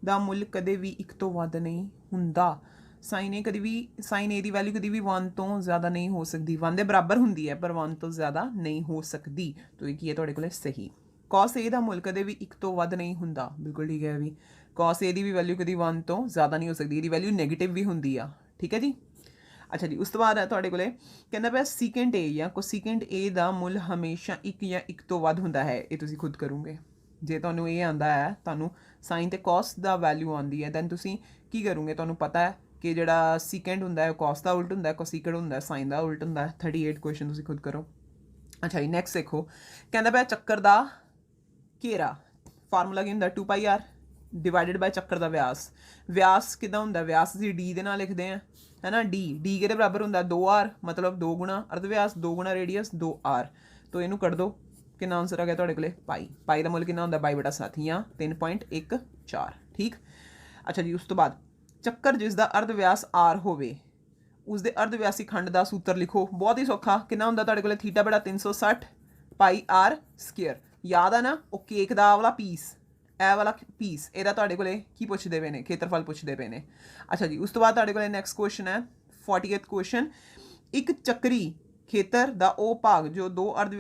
ਦਾ ਮੁੱਲ ਕਦੇ ਵੀ 1 ਤੋਂ ਵੱਧ ਨਹੀਂ ਹੁੰਦਾ। ਸਾਈਨ ਏ ਕਦੀ ਵੀ ਸਾਈਨ ਏ ਦੀ ਵੈਲਿਊ ਕਦੀ ਵੀ 1 ਤੋਂ ਜ਼ਿਆਦਾ ਨਹੀਂ ਹੋ ਸਕਦੀ। 1 ਦੇ ਬਰਾਬਰ ਹੁੰਦੀ ਹੈ ਪਰ 1 ਤੋਂ ਜ਼ਿਆਦਾ ਨਹੀਂ ਹੋ ਸਕਦੀ। ਤਾਂ ਇਹ ਕੀ ਹੈ ਤੁਹਾਡੇ ਕੋਲ ਸਹੀ। cos A ਦਾ ਮੁੱਲ ਕਦੇ ਵੀ 1 ਤੋਂ ਵੱਧ ਨਹੀਂ ਹੁੰਦਾ। ਬਿਲਕੁਲ ਠੀਕ ਹੈ ਵੀ। cos A the we value ਕਦੀ 1 ਤੋਂ ਜ਼ਿਆਦਾ ਨਹੀਂ ਹੋ ਸਕਦੀ। ਇਹਦੀ ਵੈਲਿਊ ਨੈਗੇਟਿਵ ਵੀ ਹੁੰਦੀ ਆ। ਠੀਕ ਹੈ ਜੀ। ਅੱਛਾ ਜੀ, ਉਸ ਤੋਂ ਬਾਅਦ ਹੈ ਤੁਹਾਡੇ ਕੋਲੇ ਕਹਿੰਦਾ ਪਿਆ ਸੀਕੈਂਟ A ਜਾਂ ਕੋਸੀਕੈਂਟ A ਦਾ ਮੁੱਲ ਹਮੇਸ਼ਾ 1 ਜਾਂ 1 ਤੋਂ ਵੱਧ ਹੁੰਦਾ ਹੈ। ਇਹ ਤੁਸੀਂ ਖੁਦ ਕਰੋਗੇ। ਜੇ ਤੁਹਾਨੂੰ ਇਹ ਆਉਂਦਾ ਹੈ, ਤੁਹਾਨੂੰ ਸਾਈਨ ਤੇ cos ਦਾ ਵੈਲਿਊ ਆਉਂਦੀ ਹੈ, ਦੈਨ ਤੁਸੀਂ ਕੀ ਕਰੋਗੇ? ਤੁਹਾਨੂੰ ਪਤਾ ਹੈ ਕਿ ਜਿਹੜਾ ਸੀਕੈਂਟ ਹੁੰਦਾ ਹੈ cos ਦਾ ਉਲਟ ਹੁੰਦਾ ਹੈ, ਕੋਸੀਕੈਂਟ ਹੁੰਦਾ ਸਾਈਨ ਦਾ ਉਲਟ ਹੁੰਦਾ ਹੈ। 38 ਕੁਐਸਚਨ ਤੁਸੀਂ ਖੁਦ ਕਰੋ। ਅੱਛਾ ਜੀ, ਨੈਕਸਟ ਦੇਖੋ ਕਹਿੰਦਾ ਪਿਆ ਚੱਕਰ ਦਾ ਘੇਰਾ ਫਾਰਮੂਲਾ ਕੀ ਹੁੰਦਾ? 2πr ਡਿਵਾਈਡਡ ਬਾਈ ਚੱਕਰ ਦਾ ਵਿਆਸ। ਵਿਆਸ ਕਿੱਦਾਂ ਹੁੰਦਾ? ਵਿਆਸ ਅਸੀਂ d ਦੇ ਨਾਲ ਲਿਖਦੇ ਹਾਂ, ਹੈ ਨਾ। d ਕਿਹਦੇ ਬਰਾਬਰ ਹੁੰਦਾ? 2r, ਮਤਲਬ 2 ਗੁਣਾ ਅਰਧ ਵਿਆਸ 2 ਗੁਣਾ ਰੇਡੀਅਸ 2r। ਤਾਂ ਇਹਨੂੰ ਕੱਢ ਦਿਓ। ਕਿੰਨਾ ਆਨਸਰ ਆ ਗਿਆ ਤੁਹਾਡੇ ਕੋਲੇ? ਪਾਈ ਦਾ ਮੁੱਲ ਕਿੰਨਾ ਹੁੰਦਾ? 22/7 ਜਾਂ 3.14। ਠੀਕ। ਅੱਛਾ ਜੀ, ਉਸ ਤੋਂ ਬਾਅਦ ਚੱਕਰ ਜਿਸ ਦਾ ਅਰਧ ਵਿਆਸ r ਹੋਵੇ ਉਸਦੇ ਅਰਧ ਵਿਆਸੀ ਖੰਡ ਦਾ ਸੂਤਰ ਲਿਖੋ। ਬਹੁਤ ਹੀ ਸੌਖਾ। ਕਿੰਨਾ ਹੁੰਦਾ ਤੁਹਾਡੇ ਕੋਲੇ? θ/360 πr²। ਯਾਦ ਆ ਨਾ ਉਹ ਕੇਕ ਦਾ ਆਹ ਵਾਲਾ ਪੀਸ, ਇਹ ਵਾਲਾ ਪੀਸ, ਇਹਦਾ ਤੁਹਾਡੇ ਕੋਲੇ ਕੀ ਪੁੱਛਦੇ ਪਏ ਨੇ? ਖੇਤਰਫਲ ਪੁੱਛਦੇ ਪਏ ਨੇ। ਅੱਛਾ ਜੀ, ਉਸ ਤੋਂ ਬਾਅਦ ਤੁਹਾਡੇ ਕੋਲੇ ਨੈਕਸਟ ਕੁਐਸਚਨ ਹੈ 48th ਕੁਐਸਚਨ। ਇੱਕ ਚੱਕਰੀ ਖੇਤਰ ਦਾ ਉਹ ਭਾਗ ਜੋ ਦੋ ਅਰਧ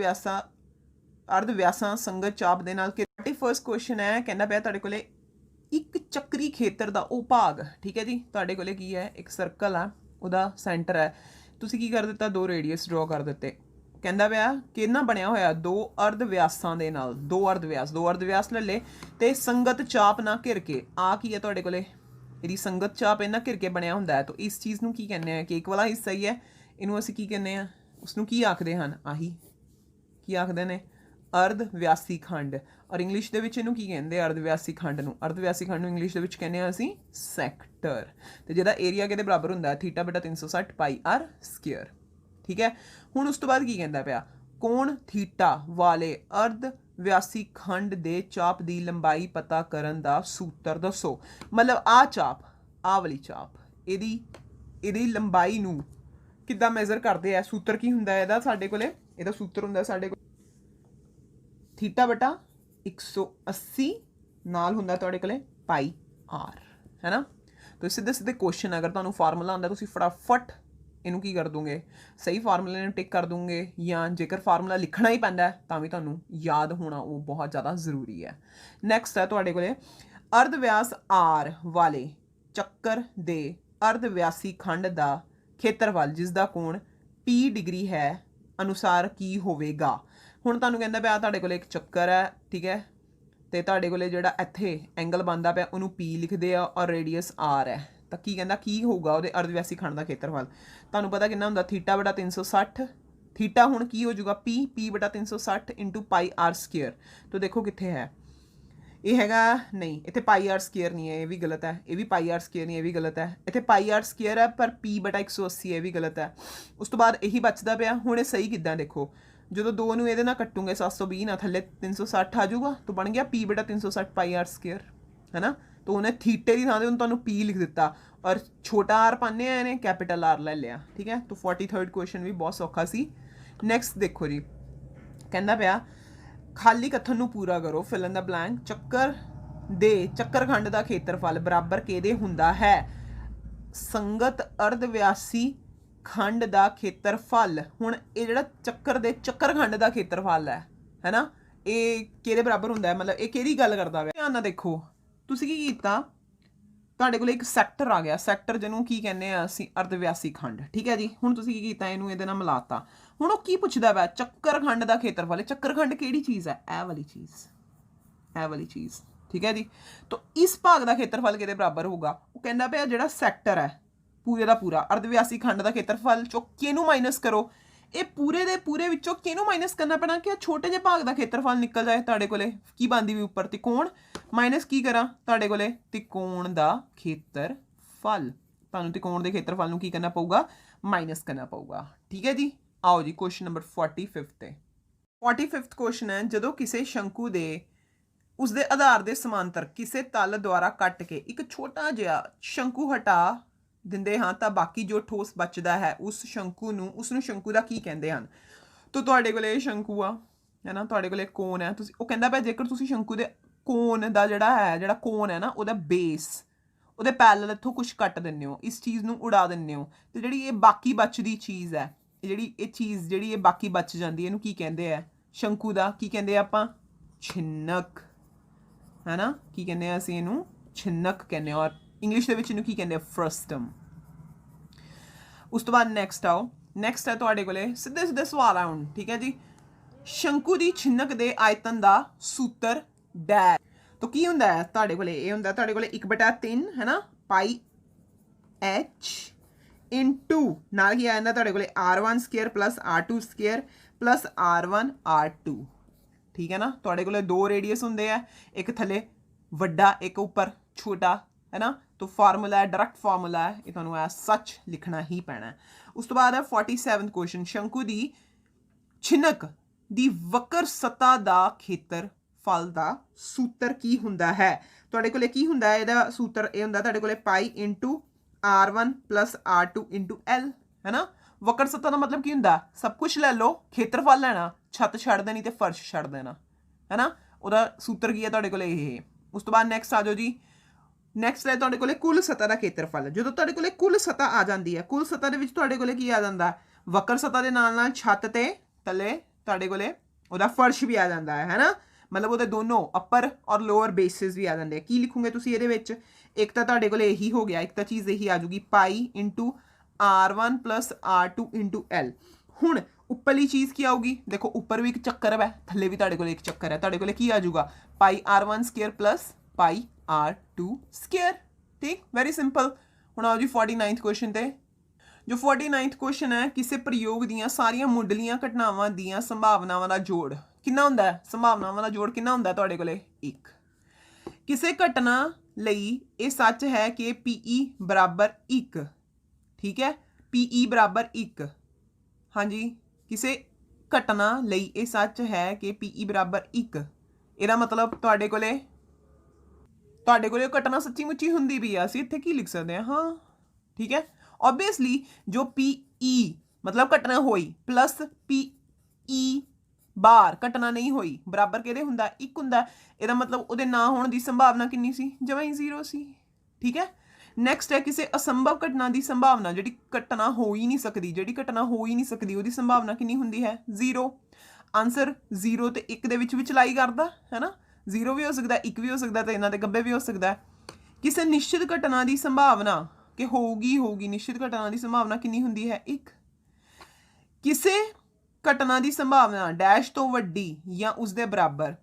ਵਿਆਸਾਂ ਸੰਗਤ ਚਾਪ ਦੇ ਨਾਲ 41st ਕੁਐਸਚਨ ਹੈ। ਕਹਿੰਦਾ ਪਿਆ ਤੁਹਾਡੇ ਕੋਲੇ ਇੱਕ ਚੱਕਰੀ ਖੇਤਰ ਦਾ ਉਹ ਭਾਗ। ਠੀਕ ਹੈ ਜੀ। ਤੁਹਾਡੇ ਕੋਲੇ ਕੀ ਹੈ? ਇੱਕ ਸਰਕਲ ਆ, ਉਹਦਾ ਸੈਂਟਰ ਹੈ। ਤੁਸੀਂ ਕੀ ਕਰ ਦਿੱਤਾ? 2 ਰੇਡੀਅਸ ਡਰਾ ਕਰ ਦਿੱਤੇ। ਕਹਿੰਦਾ ਪਿਆ ਕਿੰਨਾ ਬਣਿਆ ਹੋਇਆ? 2 ਅਰਧ ਵਿਆਸਾਂ ਦੇ ਨਾਲ। 2 ਅਰਧ ਵਿਆਸ ਲੈ ਲੇ ਤੇ ਸੰਗਤ ਚਾਪ ਨਾ ਘਿਰ ਕੇ। ਆ ਕੀ ਹੈ ਤੁਹਾਡੇ ਕੋਲੇ? ਇਹਦੀ ਸੰਗਤ ਚਾਪ ਇਹਨਾਂ ਘਿਰ ਕੇ ਬਣਿਆ ਹੁੰਦਾ ਹੈ। ਤਾਂ ਇਸ ਚੀਜ਼ ਨੂੰ ਕੀ ਕਹਿੰਦੇ ਆ? ਕੇਕ ਵਾਲਾ ਹਿੱਸਾ ਹੀ ਹੈ। ਇਹਨੂੰ ਅਸੀਂ ਕੀ ਕਹਿੰਦੇ ਆ? ਉਸਨੂੰ ਕੀ ਆਖਦੇ ਹਨ? ਆਹੀ ਕੀ ਆਖਦੇ ਨੇ? ਅਰਧ ਵਿਆਸੀ ਖੰਡ। ਔਰ ਇੰਗਲਿਸ਼ ਦੇ ਵਿੱਚ ਇਹਨੂੰ ਕੀ ਕਹਿੰਦੇ? ਅਰਧ ਵਿਆਸੀ ਖੰਡ ਨੂੰ। ਅਰਧ ਵਿਆਸੀ ਖੰਡ ਨੂੰ ਇੰਗਲਿਸ਼ ਦੇ ਵਿੱਚ ਕਹਿੰਦੇ ਆ ਅਸੀਂ ਸੈਕਟਰ। ਤੇ ਜਿਹਦਾ ਏਰੀਆ ਕਿਹਦੇ ਬਰਾਬਰ ਹੁੰਦਾ ਹੈ? θ/360 πr²। ਠੀਕ ਹੈ। ਹੁਣ ਉਸ ਤੋਂ ਬਾਅਦ ਕੀ ਕਹਿੰਦਾ ਪਿਆ? ਕੋਣ ਥੀਟਾ ਵਾਲੇ ਅਰਧ ਵਿਆਸੀ ਖੰਡ ਦੇ ਚਾਪ ਦੀ ਲੰਬਾਈ ਪਤਾ ਕਰਨ ਦਾ ਸੂਤਰ ਦੱਸੋ। ਮਤਲਬ ਆਹ ਚਾਪ, ਆਹ ਵਾਲੀ ਚਾਪ, ਇਹਦੀ ਲੰਬਾਈ ਨੂੰ ਕਿੱਦਾਂ ਮੈਜ਼ਰ ਕਰਦੇ ਆ? ਸੂਤਰ ਕੀ ਹੁੰਦਾ ਇਹਦਾ? ਸਾਡੇ ਕੋਲੇ ਇਹਦਾ ਸੂਤਰ ਹੁੰਦਾ ਸਾਡੇ ਕੋਲ θ/180 ਨਾਲ ਹੁੰਦਾ ਤੁਹਾਡੇ ਕੋਲੇ πr, ਹੈ ਨਾ। ਤਾਂ ਸਿੱਧੇ ਕੁਐਸਚਨ ਅਗਰ ਤੁਹਾਨੂੰ ਫਾਰਮੂਲਾ ਆਉਂਦਾ ਤੁਸੀਂ ਫਟਾਫਟ ਇਹਨੂੰ ਕੀ ਕਰ ਦੂੰਗੇ? ਸਹੀ ਫਾਰਮੂਲੇ ਨੂੰ ਟਿਕ ਕਰ ਦੂੰਗੇ। ਜਾਂ ਜੇਕਰ ਫਾਰਮੂਲਾ ਲਿਖਣਾ ਹੀ ਪੈਂਦਾ ਤਾਂ ਵੀ ਤੁਹਾਨੂੰ ਯਾਦ ਹੋਣਾ ਉਹ ਬਹੁਤ ਜ਼ਿਆਦਾ ਜ਼ਰੂਰੀ ਹੈ। ਨੈਕਸਟ ਹੈ ਤੁਹਾਡੇ ਕੋਲੇ ਅਰਧ ਵਿਆਸ r ਵਾਲੇ ਚੱਕਰ ਦੇ ਅਰਧ ਵਿਆਸੀ ਖੰਡ ਦਾ ਖੇਤਰਫਲ ਜਿਸ ਦਾ ਕੋਣ p ਡਿਗਰੀ ਹੈ ਅਨੁਸਾਰ ਕੀ ਹੋਵੇਗਾ। ਹੁਣ ਤੁਹਾਨੂੰ ਕਹਿੰਦਾ ਪਿਆ ਤੁਹਾਡੇ ਕੋਲੇ ਇੱਕ ਚੱਕਰ ਹੈ, ਠੀਕ ਹੈ, ਤੇ ਤੁਹਾਡੇ ਕੋਲੇ ਜਿਹੜਾ ਇੱਥੇ ਐਂਗਲ ਬਣਦਾ ਪਿਆ ਉਹਨੂੰ p ਲਿਖਦੇ ਆ ਔਰ ਰੇਡੀਅਸ r ਹੈ। ਤਾਂ ਕੀ ਕਹਿੰਦਾ ਕੀ ਹੋਊਗਾ ਉਹਦੇ ਅਰਧ ਵਿਆਸੀ ਖੰਡ ਦਾ ਖੇਤਰਫਲ? ਤੁਹਾਨੂੰ ਪਤਾ ਕਿੰਨਾ ਹੁੰਦਾ? θ/360। ਥੀਟਾ ਹੁਣ ਕੀ ਹੋ ਜਾਊਗਾ? p/360 × πr²। ਤਾਂ ਦੇਖੋ ਕਿੱਥੇ ਹੈ ਇਹ? ਹੈਗਾ ਨਹੀਂ, ਇੱਥੇ πr² ਨਹੀਂ ਹੈ, ਇਹ ਵੀ ਗਲਤ ਹੈ। ਇਹ ਵੀ πr² ਨਹੀਂ, ਇਹ ਵੀ ਗਲਤ ਹੈ। ਇੱਥੇ πr² ਹੈ ਪਰ p/180 ਇਹ ਵੀ ਗਲਤ ਹੈ। ਉਸ ਤੋਂ ਬਾਅਦ ਇਹੀ ਬਚਦਾ ਪਿਆ। ਹੁਣ ਇਹ ਸਹੀ ਕਿੱਦਾਂ? ਦੇਖੋ ਜਦੋਂ 2 ਨੂੰ ਇਹਦੇ ਨਾਲ ਕੱਟੂਗੇ 720 ਨਾਲ ਥੱਲੇ 360 ਆ ਜਾਊਗਾ ਤਾਂ ਬਣ ਗਿਆ p/360 πr², ਹੈ ਨਾ। ਤਾਂ ਉਹਨੇ ਥੀਟੇ ਦੀ ਥਾਂ ਤੇ ਤੁਹਾਨੂੰ p ਲਿਖ ਦਿੱਤਾ ਔਰ ਛੋਟਾ r ਪਾਉਂਦੇ ਆ, ਇਹਨੇ ਕੈਪੀਟਲ r ਲੈ ਲਿਆ। ਠੀਕ ਹੈ। ਤਾਂ 43rd ਕੁਐਸਚਨ ਵੀ ਬਹੁਤ ਸੌਖਾ ਸੀ। ਨੈਕਸਟ ਦੇਖੋ ਜੀ, ਕਹਿੰਦਾ ਪਿਆ ਖਾਲੀ ਕਥਨ ਨੂੰ ਪੂਰਾ ਕਰੋ। ਫਿਲ ਇਨ ਦਾ ਬਲੈਂਕ। ਚੱਕਰ ਖੰਡ ਦਾ ਖੇਤਰਫਲ ਬਰਾਬਰ ਕਿਹਦੇ ਹੁੰਦਾ ਹੈ? ਸੰਗਤ ਅਰਧ ਵਿਆਸੀ ਖੰਡ ਦਾ ਖੇਤਰਫਲ। ਹੁਣ ਇਹ ਜਿਹੜਾ ਚੱਕਰ ਖੰਡ ਦਾ ਖੇਤਰਫਲ ਹੈ ਨਾ, ਇਹ ਕਿਹਦੇ ਬਰਾਬਰ ਹੁੰਦਾ ਹੈ? ਮਤਲਬ ਇਹ ਕਿਹਦੀ ਗੱਲ ਕਰਦਾ ਹੈ? ਧਿਆਨ ਨਾਲ ਦੇਖੋ। ਤੁਸੀਂ ਕੀ ਕੀਤਾ? ਤੁਹਾਡੇ ਕੋਲ ਇੱਕ ਸੈਕਟਰ ਆ ਗਿਆ। ਸੈਕਟਰ ਜਿਹਨੂੰ ਕੀ ਕਹਿੰਦੇ ਆ ਅਸੀਂ? ਅਰਧ ਵਿਆਸੀ ਖੰਡ। ਠੀਕ ਹੈ ਜੀ। ਹੁਣ ਤੁਸੀਂ ਕੀ ਕੀਤਾ? ਇਹਨੂੰ ਇਹਦੇ ਨਾਲ ਮਿਲਾਤਾ। ਹੁਣ ਉਹ ਕੀ ਪੁੱਛਦਾ ਵਾ? ਚੱਕਰ ਖੰਡ ਦਾ ਖੇਤਰਫਲ। ਚੱਕਰ ਖੰਡ ਕਿਹੜੀ ਚੀਜ਼ ਹੈ? ਇਹ ਵਾਲੀ ਚੀਜ਼। ਠੀਕ ਹੈ ਜੀ। ਤਾਂ ਇਸ ਭਾਗ ਦਾ ਖੇਤਰਫਲ ਕਿਹਦੇ ਬਰਾਬਰ ਹੋਊਗਾ? ਉਹ ਕਹਿੰਦਾ ਪਿਆ ਜਿਹੜਾ ਸੈਕਟਰ ਹੈ ਪੂਰੇ ਦਾ ਪੂਰਾ ਅਰਧ ਵਿਆਸੀ ਖੰਡ ਦਾ ਖੇਤਰਫਲ ਚੋਂ ਕਿਹਨੂੰ ਮਾਈਨਸ ਕਰੋ। ਇਹ ਪੂਰੇ ਦੇ ਪੂਰੇ ਵਿੱਚੋਂ ਕਿਹਨੂੰ ਮਾਈਨਸ ਕਰਨਾ ਪੈਣਾ ਕਿ ਛੋਟੇ ਜਿਹੇ ਭਾਗ ਦਾ ਖੇਤਰਫਲ ਨਿਕਲ ਜਾਏ। ਤੁਹਾਡੇ ਕੋਲੇ ਕੀ ਬਣਦੀ ਵੀ ਉੱਪਰ ਤਿਕੋਣ ਮਾਈਨਸ ਕੀ ਕਰਾਂ? ਤੁਹਾਡੇ ਕੋਲੇ ਤਿਕੋਣ ਦਾ ਖੇਤਰਫਲ। ਤੁਹਾਨੂੰ ਤਿਕੋਣ ਦੇ ਖੇਤਰਫਲ ਨੂੰ ਕੀ ਕਰਨਾ ਪਊਗਾ? ਮਾਈਨਸ ਕਰਨਾ ਪਊਗਾ। ਠੀਕ ਹੈ ਜੀ। ਆਓ ਜੀ ਕੁਐਸਚਨ ਨੰਬਰ 45 ਤੇ। 45th ਕੁਐਸਚਨ ਹੈ ਜਦੋਂ ਕਿਸੇ ਸ਼ੰਕੂ ਦੇ ਉਸਦੇ ਆਧਾਰ ਦੇ ਸਮਾਂਤਰ ਕਿਸੇ ਤਲ ਦੁਆਰਾ ਕੱਟ ਕੇ ਇੱਕ ਛੋਟਾ ਜਿਹਾ ਸ਼ੰਕੂ ਹਟਾ ਦਿੰਦੇ ਹਾਂ ਤਾਂ ਬਾਕੀ ਜੋ ਠੋਸ ਬਚਦਾ ਹੈ ਉਸਨੂੰ ਸ਼ੰਕੂ ਦਾ ਕੀ ਕਹਿੰਦੇ ਹਨ? ਤਾਂ ਤੁਹਾਡੇ ਕੋਲੇ ਸ਼ੰਕੂ ਆ, ਹੈ ਨਾ, ਤੁਹਾਡੇ ਕੋਲੇ ਕੋਨ ਹੈ। ਉਹ ਕਹਿੰਦਾ ਪਿਆ ਜੇਕਰ ਤੁਸੀਂ ਸ਼ੰਕੂ ਦੇ ਕੋਨ ਦਾ ਜਿਹੜਾ ਕੋਨ ਹੈ ਨਾ ਉਹਦਾ ਬੇਸ ਉਹਦੇ ਪੈਰਲਲ ਇੱਥੋਂ ਕੁਝ ਕੱਟ ਦਿੰਦੇ ਹੋ, ਇਸ ਚੀਜ਼ ਨੂੰ ਉਡਾ ਦਿੰਦੇ ਹੋ, ਤੇ ਜਿਹੜੀ ਇਹ ਬਾਕੀ ਬਚਦੀ ਚੀਜ਼ ਹੈ, ਜਿਹੜੀ ਇਹ ਬਾਕੀ ਬਚ ਜਾਂਦੀ ਇਹਨੂੰ ਕੀ ਕਹਿੰਦੇ ਆ? ਸ਼ੰਕੂ ਦਾ ਕੀ ਕਹਿੰਦੇ ਆ ਆਪਾਂ? ਛਿੰਨਕ, ਹੈ ਨਾ? ਕੀ ਕਹਿੰਦੇ ਆ ਅਸੀਂ ਇਹਨੂੰ? ਛਿੰਨਕ ਕਹਿੰਦੇ ਆ, ਔਰ ਇੰਗਲਿਸ਼ ਦੇ ਵਿੱਚ ਇਹਨੂੰ ਕੀ ਕਹਿੰਦੇ ਆ? ਫਰਸਟਮ। ਉਸ ਤੋਂ ਬਾਅਦ ਨੈਕਸਟ ਆਓ, ਨੈਕਸਟ ਹੈ ਤੁਹਾਡੇ ਕੋਲੇ ਸਿੱਧੇ ਸਿੱਧੇ ਸਵਾਲ ਆ ਹੁਣ, ਠੀਕ ਹੈ ਜੀ। ਸ਼ੰਕੂ ਦੀ ਛਿੰਨਕ ਦੇ ਆਇਤਨ ਦਾ ਸੂਤਰ ਡੈਸ਼। ਤਾਂ ਕੀ ਹੁੰਦਾ ਹੈ ਤੁਹਾਡੇ ਕੋਲੇ? ਇਹ ਹੁੰਦਾ ਤੁਹਾਡੇ ਕੋਲੇ 1/3 ਹੈ ਨਾ, ਪਾਈ h ਇਨਟੂ ਨਾਲ ਕੀ ਆ ਜਾਂਦਾ ਤੁਹਾਡੇ ਕੋਲੇ r1 square plus r2 square plus r1 r2, ਠੀਕ ਹੈ ਨਾ? ਤੁਹਾਡੇ ਕੋਲੇ ਦੋ ਰੇਡੀਅਸ ਹੁੰਦੇ ਆ, ਇੱਕ ਥੱਲੇ ਵੱਡਾ, ਇੱਕ ਉੱਪਰ ਛੋਟਾ, है ना? तो फार्मूला है, डायरेक्ट फार्मूला है, ये तुहानू एज सच लिखना ही पैना है। उस तो बाद है 47वां क्वेश्चन, शंकु दी छिनक दी वक्र सतह दा खेत्रफल दा सूत्र की हुंदा है? तुहाडे कोले की हुंदा है इहदा सूत्र? ये हुंदा तुहाडे कोले पाई into r1 plus r2 into l, है ना? वक्र सतह दा मतलब की हुंदा? सब कुछ ले लो, खेत्रफल लेना, छत छड़ देनी ते फर्श छड़ देना, है ना? उहदा सूत्र की है तुहाडे कोले ये। उस तो बाद नैक्सट आ जाओ जी, ਨੈਕਸਟ ਹੈ ਤੁਹਾਡੇ ਕੋਲੇ ਕੁੱਲ ਸਤਹ ਦਾ ਖੇਤਰਫਲ। ਜਦੋਂ ਤੁਹਾਡੇ ਕੋਲੇ ਕੁੱਲ ਸਤਹ ਆ ਜਾਂਦੀ ਹੈ, ਕੁੱਲ ਸਤਹ ਦੇ ਵਿੱਚ ਤੁਹਾਡੇ ਕੋਲੇ ਕੀ ਆ ਜਾਂਦਾ? ਵਕਰ ਸਤਹ ਦੇ ਨਾਲ ਨਾਲ ਛੱਤ ਤੇ ਥੱਲੇ ਤੁਹਾਡੇ ਕੋਲੇ ਉਹਦਾ ਫਰਸ਼ ਵੀ ਆ ਜਾਂਦਾ ਹੈ ਨਾ? ਮਤਲਬ ਉਹਦੇ ਦੋਨੋਂ ਅਪਰ ਔਰ ਲੋਅਰ ਬੇਸਿਸ ਵੀ ਆ ਜਾਂਦੇ। ਕੀ ਲਿਖੋਗੇ ਤੁਸੀਂ ਇਹਦੇ ਵਿੱਚ? ਇੱਕ ਤਾਂ ਤੁਹਾਡੇ ਕੋਲੇ ਇਹੀ ਹੋ ਗਿਆ, ਇੱਕ ਤਾਂ ਚੀਜ਼ ਇਹੀ ਆ ਜੂਗੀ pi into r1 plus r2 into l। ਹੁਣ ਉੱਪਰਲੀ ਚੀਜ਼ ਕੀ ਆਊਗੀ? ਦੇਖੋ ਉੱਪਰ ਵੀ ਇੱਕ ਚੱਕਰ ਹੈ, ਥੱਲੇ ਵੀ ਤੁਹਾਡੇ ਕੋਲੇ ਇੱਕ ਚੱਕਰ ਹੈ। ਤੁਹਾਡੇ ਕੋਲੇ ਕੀ ਆ ਜੂਗਾ? ਪਾਈ r1 ਸਕੁਅਰ ਪਲਸ ਪਾਈ r2 ਸਕੁਅਰ, ਠੀਕ? Very simple. ਹੁਣ ਆਓ ਜੀ 49th ਕੁਐਸਚਨ ਤੇ। ਜੋ 49th ਕੁਐਸਚਨ ਹੈ, ਕਿਸੇ ਪ੍ਰਯੋਗ ਦੀਆਂ ਸਾਰੀਆਂ ਮੁੱਢਲੀਆਂ ਘਟਨਾਵਾਂ ਦੀਆਂ ਸੰਭਾਵਨਾਵਾਂ ਦਾ ਜੋੜ ਕਿੰਨਾ ਹੁੰਦਾ ਹੈ? ਸੰਭਾਵਨਾਵਾਂ ਦਾ ਜੋੜ ਕਿੰਨਾ ਹੁੰਦਾ ਤੁਹਾਡੇ ਕੋਲੇ? 1। ਕਿਸੇ ਘਟਨਾ ਲਈ ਇਹ ਸੱਚ ਹੈ ਕਿ PE ਬਰਾਬਰ 1, ਠੀਕ ਹੈ? PE ਬਰਾਬਰ 1, ਹਾਂਜੀ। ਕਿਸੇ ਘਟਨਾ ਲਈ ਇਹ ਸੱਚ ਹੈ ਕਿ PE ਬਰਾਬਰ 1, ਇਹਦਾ ਮਤਲਬ ਤੁਹਾਡੇ ਕੋਲੇ ਉਹ ਘਟਨਾ ਸੱਚੀ ਮੁੱਚੀ ਹੁੰਦੀ ਵੀ ਆ। ਅਸੀਂ ਇੱਥੇ ਕੀ ਲਿਖ ਸਕਦੇ ਹਾਂ? ਹਾਂ, ਠੀਕ ਹੈ। ਓਬਵੀਅਸਲੀ ਜੋ PE ਮਤਲਬ ਘਟਨਾ ਹੋਈ ਪਲਸ PE ਬਾਰ ਘਟਨਾ ਨਹੀਂ ਹੋਈ, ਬਰਾਬਰ ਕਿਹਦੇ ਹੁੰਦਾ? 1 ਹੁੰਦਾ। ਇਹਦਾ ਮਤਲਬ ਉਹਦੇ ਨਾ ਹੋਣ ਦੀ ਸੰਭਾਵਨਾ ਕਿੰਨੀ ਸੀ? ਜਮਾਂ ਹੀ 0 ਸੀ, ਠੀਕ ਹੈ। ਨੈਕਸਟ ਹੈ ਕਿਸੇ ਅਸੰਭਵ ਘਟਨਾ ਦੀ ਸੰਭਾਵਨਾ, ਜਿਹੜੀ ਘਟਨਾ ਹੋ ਹੀ ਨਹੀਂ ਸਕਦੀ, ਉਹਦੀ ਸੰਭਾਵਨਾ ਕਿੰਨੀ ਹੁੰਦੀ ਹੈ? 0। ਆਨਸਰ 0 ਤੇ 1 ਦੇ ਵਿੱਚ ਵਿਚਲਾਈ ਕਰਦਾ, ਹੈ ਨਾ? 0 ਵੀ ਹੋ ਸਕਦਾ, 1 ਵੀ ਹੋ ਸਕਦਾ, ਤੇ ਇਹਨਾਂ ਦੇ ਗੱਬੇ ਵੀ ਹੋ ਸਕਦਾ। ਕਿਸੇ ਨਿਸ਼ਚਿਤ ਘਟਨਾ ਦੀ ਸੰਭਾਵਨਾ ਕਿ ਹੋਊਗੀ ਨਿਸ਼ਚਿਤ ਘਟਨਾ ਦੀ ਸੰਭਾਵਨਾ ਕਿੰਨੀ ਹੁੰਦੀ ਹੈ? 1। ਕਿਸੇ ਘਟਨਾ ਦੀ ਸੰਭਾਵਨਾ ਡੈਸ਼ ਤੋਂ ਵੱਡੀ ਜਾਂ ਉਸਦੇ ਬਰਾਬਰ,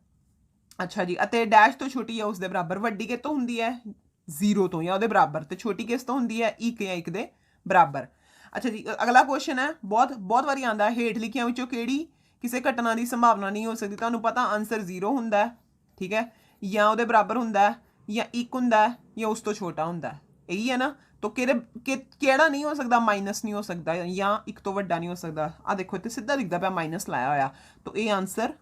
ਅੱਛਾ ਜੀ, ਅਤੇ ਡੈਸ਼ ਤੋਂ ਛੋਟੀ ਜਾਂ ਉਸਦੇ ਬਰਾਬਰ। ਵੱਡੀ ਕਿਸ ਤੋਂ ਹੁੰਦੀ ਹੈ? 0 ਤੋਂ ਜਾਂ ਉਹਦੇ ਬਰਾਬਰ, ਤੇ ਛੋਟੀ ਕਿਸ ਤੋਂ ਹੁੰਦੀ ਹੈ? 1 ਜਾਂ 1 ਦੇ ਬਰਾਬਰ। ਅੱਛਾ ਜੀ, ਅਗਲਾ ਕੁਐਸਚਨ ਹੈ, ਬਹੁਤ ਵਾਰੀ ਆਉਂਦਾ, ਹੇਠ ਲਿਖਿਆਂ ਵਿੱਚੋਂ ਕਿਹੜੀ ਕਿਸੇ ਘਟਨਾ ਦੀ ਸੰਭਾਵਨਾ ਨਹੀਂ ਹੋ ਸਕਦੀ? ਤੁਹਾਨੂੰ ਪਤਾ ਆਨਸਰ 0 ਹੁੰਦਾ, ਠੀਕ ਹੈ, ਜਾਂ ਉਹਦੇ ਬਰਾਬਰ ਹੁੰਦਾ, ਜਾਂ 1 ਹੁੰਦਾ, ਜਾਂ ਉਸ ਤੋਂ ਛੋਟਾ ਹੁੰਦਾ। ਇਹੀ ਹੈ ਨਾ? ਤਾਂ ਕਿਹੜਾ ਨਹੀਂ ਹੋ ਸਕਦਾ? ਮਾਈਨਸ ਨਹੀਂ ਹੋ ਸਕਦਾ, ਜਾਂ 1 ਤੋਂ ਵੱਡਾ ਨਹੀਂ ਹੋ ਸਕਦਾ। ਆ ਦੇਖੋ ਇੱਥੇ ਸਿੱਧਾ ਲਿਖਦਾ ਪਿਆ, ਮਾਈਨਸ ਲਾਇਆ ਹੋਇਆ। ਤਾਂ ਇਹ ਆਨਸਰ,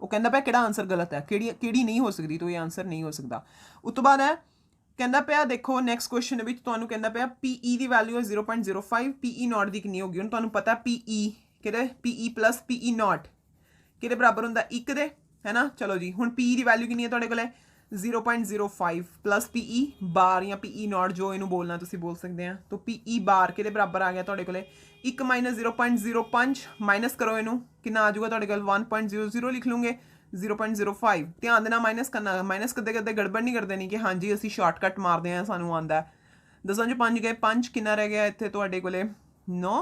ਉਹ ਕਹਿੰਦਾ ਪਿਆ ਕਿਹੜਾ ਆਨਸਰ ਗਲਤ ਹੈ, ਕਿਹੜੀ ਨਹੀਂ ਹੋ ਸਕਦੀ, ਤਾਂ ਇਹ ਆਨਸਰ ਨਹੀਂ ਹੋ ਸਕਦਾ। ਉਸ ਤੋਂ ਬਾਅਦ ਹੈ ਕਹਿੰਦਾ ਪਿਆ, ਦੇਖੋ ਨੈਕਸਟ ਕੁਐਸਚਨ ਵਿੱਚ ਤੁਹਾਨੂੰ ਕਹਿੰਦਾ ਪਿਆ PE ਦੀ ਵੈਲਿਊ ਹੈ 0.05, PE ਨੋਟ ਦੀ ਕਿੰਨੀ ਹੋਗੀ? ਹੁਣ ਤੁਹਾਨੂੰ ਪਤਾ PE ਕਿਹਦੇ? PE ਪਲਸ PE ਨੋਟ ਕਿਹਦੇ ਬਰਾਬਰ ਹੁੰਦਾ? 1 ਦੇ, ਹੈ ਨਾ? ਚਲੋ ਜੀ, ਹੁਣ PE ਦੀ ਵੈਲਿਊ ਕਿੰਨੀ ਹੈ ਤੁਹਾਡੇ ਕੋਲੇ? 0.05 ਪਲਸ PE ਬਾਰ ਜਾਂ PE ਨੋਟ, ਜੋ ਇਹਨੂੰ ਬੋਲਣਾ ਤੁਸੀਂ ਬੋਲ ਸਕਦੇ ਆ। ਤਾਂ PE ਬਾਰ ਕਿਹਦੇ ਬਰਾਬਰ ਆ ਗਿਆ ਤੁਹਾਡੇ ਕੋਲੇ? 1 ਮਾਈਨਸ 0.05, ਮਾਈਨਸ ਕਰੋ ਇਹਨੂੰ, ਕਿੰਨਾ ਆ ਜਾਊਗਾ ਤੁਹਾਡੇ ਕੋਲ? 1.00 ਲਿਖ ਲੂੰਗੇ, 0.05। ਧਿਆਨ ਦੇਣਾ ਮਾਈਨਸ ਕਰਨਾ, ਮਾਈਨਸ ਕਰਦੇ ਗੜਬੜ ਨਹੀਂ ਕਰਦੇ, ਨਹੀਂ ਕਿ ਹਾਂਜੀ ਅਸੀਂ ਸ਼ਾਰਟਕਟ ਮਾਰਦੇ ਹਾਂ, ਸਾਨੂੰ ਆਉਂਦਾ। 10 ਚ 5 ਗਏ, 5 ਕਿੰਨਾ ਰਹਿ ਗਿਆ ਇੱਥੇ ਤੁਹਾਡੇ ਕੋਲੇ? 9।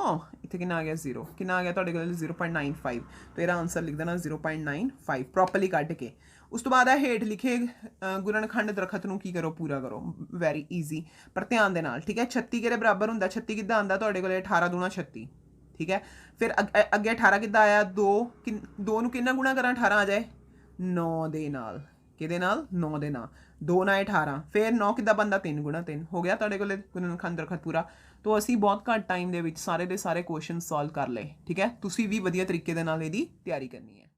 ਇੱਥੇ ਕਿੰਨਾ ਆ ਗਿਆ? 0। ਕਿੰਨਾ ਆ ਗਿਆ ਤੁਹਾਡੇ ਕੋਲ? 0.95। ਤਾਂ ਇਹਦਾ ਆਨਸਰ ਲਿਖ ਦੇਣਾ 0.95 ਪ੍ਰੋਪਰਲੀ ਕੱਢ ਕੇ। ਉਸ ਤੋਂ ਬਾਅਦ ਹੈ ਹੇਠ ਲਿਖੇ ਗੁਣਨਖੰਡ ਦਰਖਤ ਨੂੰ ਕੀ ਕਰੋ? ਪੂਰਾ ਕਰੋ। ਵੈਰੀ ਈਜ਼ੀ, ਪਰ ਧਿਆਨ ਦੇ ਨਾਲ, ਠੀਕ ਹੈ। 36 ਕਿਹਦੇ ਬਰਾਬਰ ਹੁੰਦਾ? 36 ਕਿੱਦਾਂ ਆਉਂਦਾ ਤੁਹਾਡੇ ਕੋਲ? 18 ਦੂਣਾ 36, ਠੀਕ ਹੈ। ਫਿਰ ਅੱਗੇ 18 ਕਿੱਦਾਂ ਆਇਆ? 2 ਨੂੰ ਕਿੰਨਾ ਗੁਣਾ ਕਰਾਂ? 18 ਆ ਜਾਏ 9 ਦੇ ਨਾਲ। ਕਿਹਦੇ ਨਾਲ? 9 ਦੇ ਨਾਲ। 2 ਨਾਲ 18, ਫਿਰ 9 ਕਿੱਦਾਂ ਬਣਦਾ? 3 ਗੁਣਾ 3 ਹੋ ਗਿਆ ਤੁਹਾਡੇ ਕੋਲ ਗੁਣਨਖੰਡ ਦਰਖਤ ਪੂਰਾ। ਤਾਂ ਅਸੀਂ ਬਹੁਤ ਘੱਟ ਟਾਈਮ ਦੇ ਵਿੱਚ ਸਾਰੇ ਦੇ ਸਾਰੇ ਕੁਐਸਚਨ ਸੋਲਵ ਕਰ ਲਏ, ਠੀਕ ਹੈ। ਤੁਸੀਂ ਵੀ ਵਧੀਆ ਤਰੀਕੇ ਦੇ ਨਾਲ ਇਹਦੀ ਤਿਆਰੀ ਕਰਨੀ ਹੈ।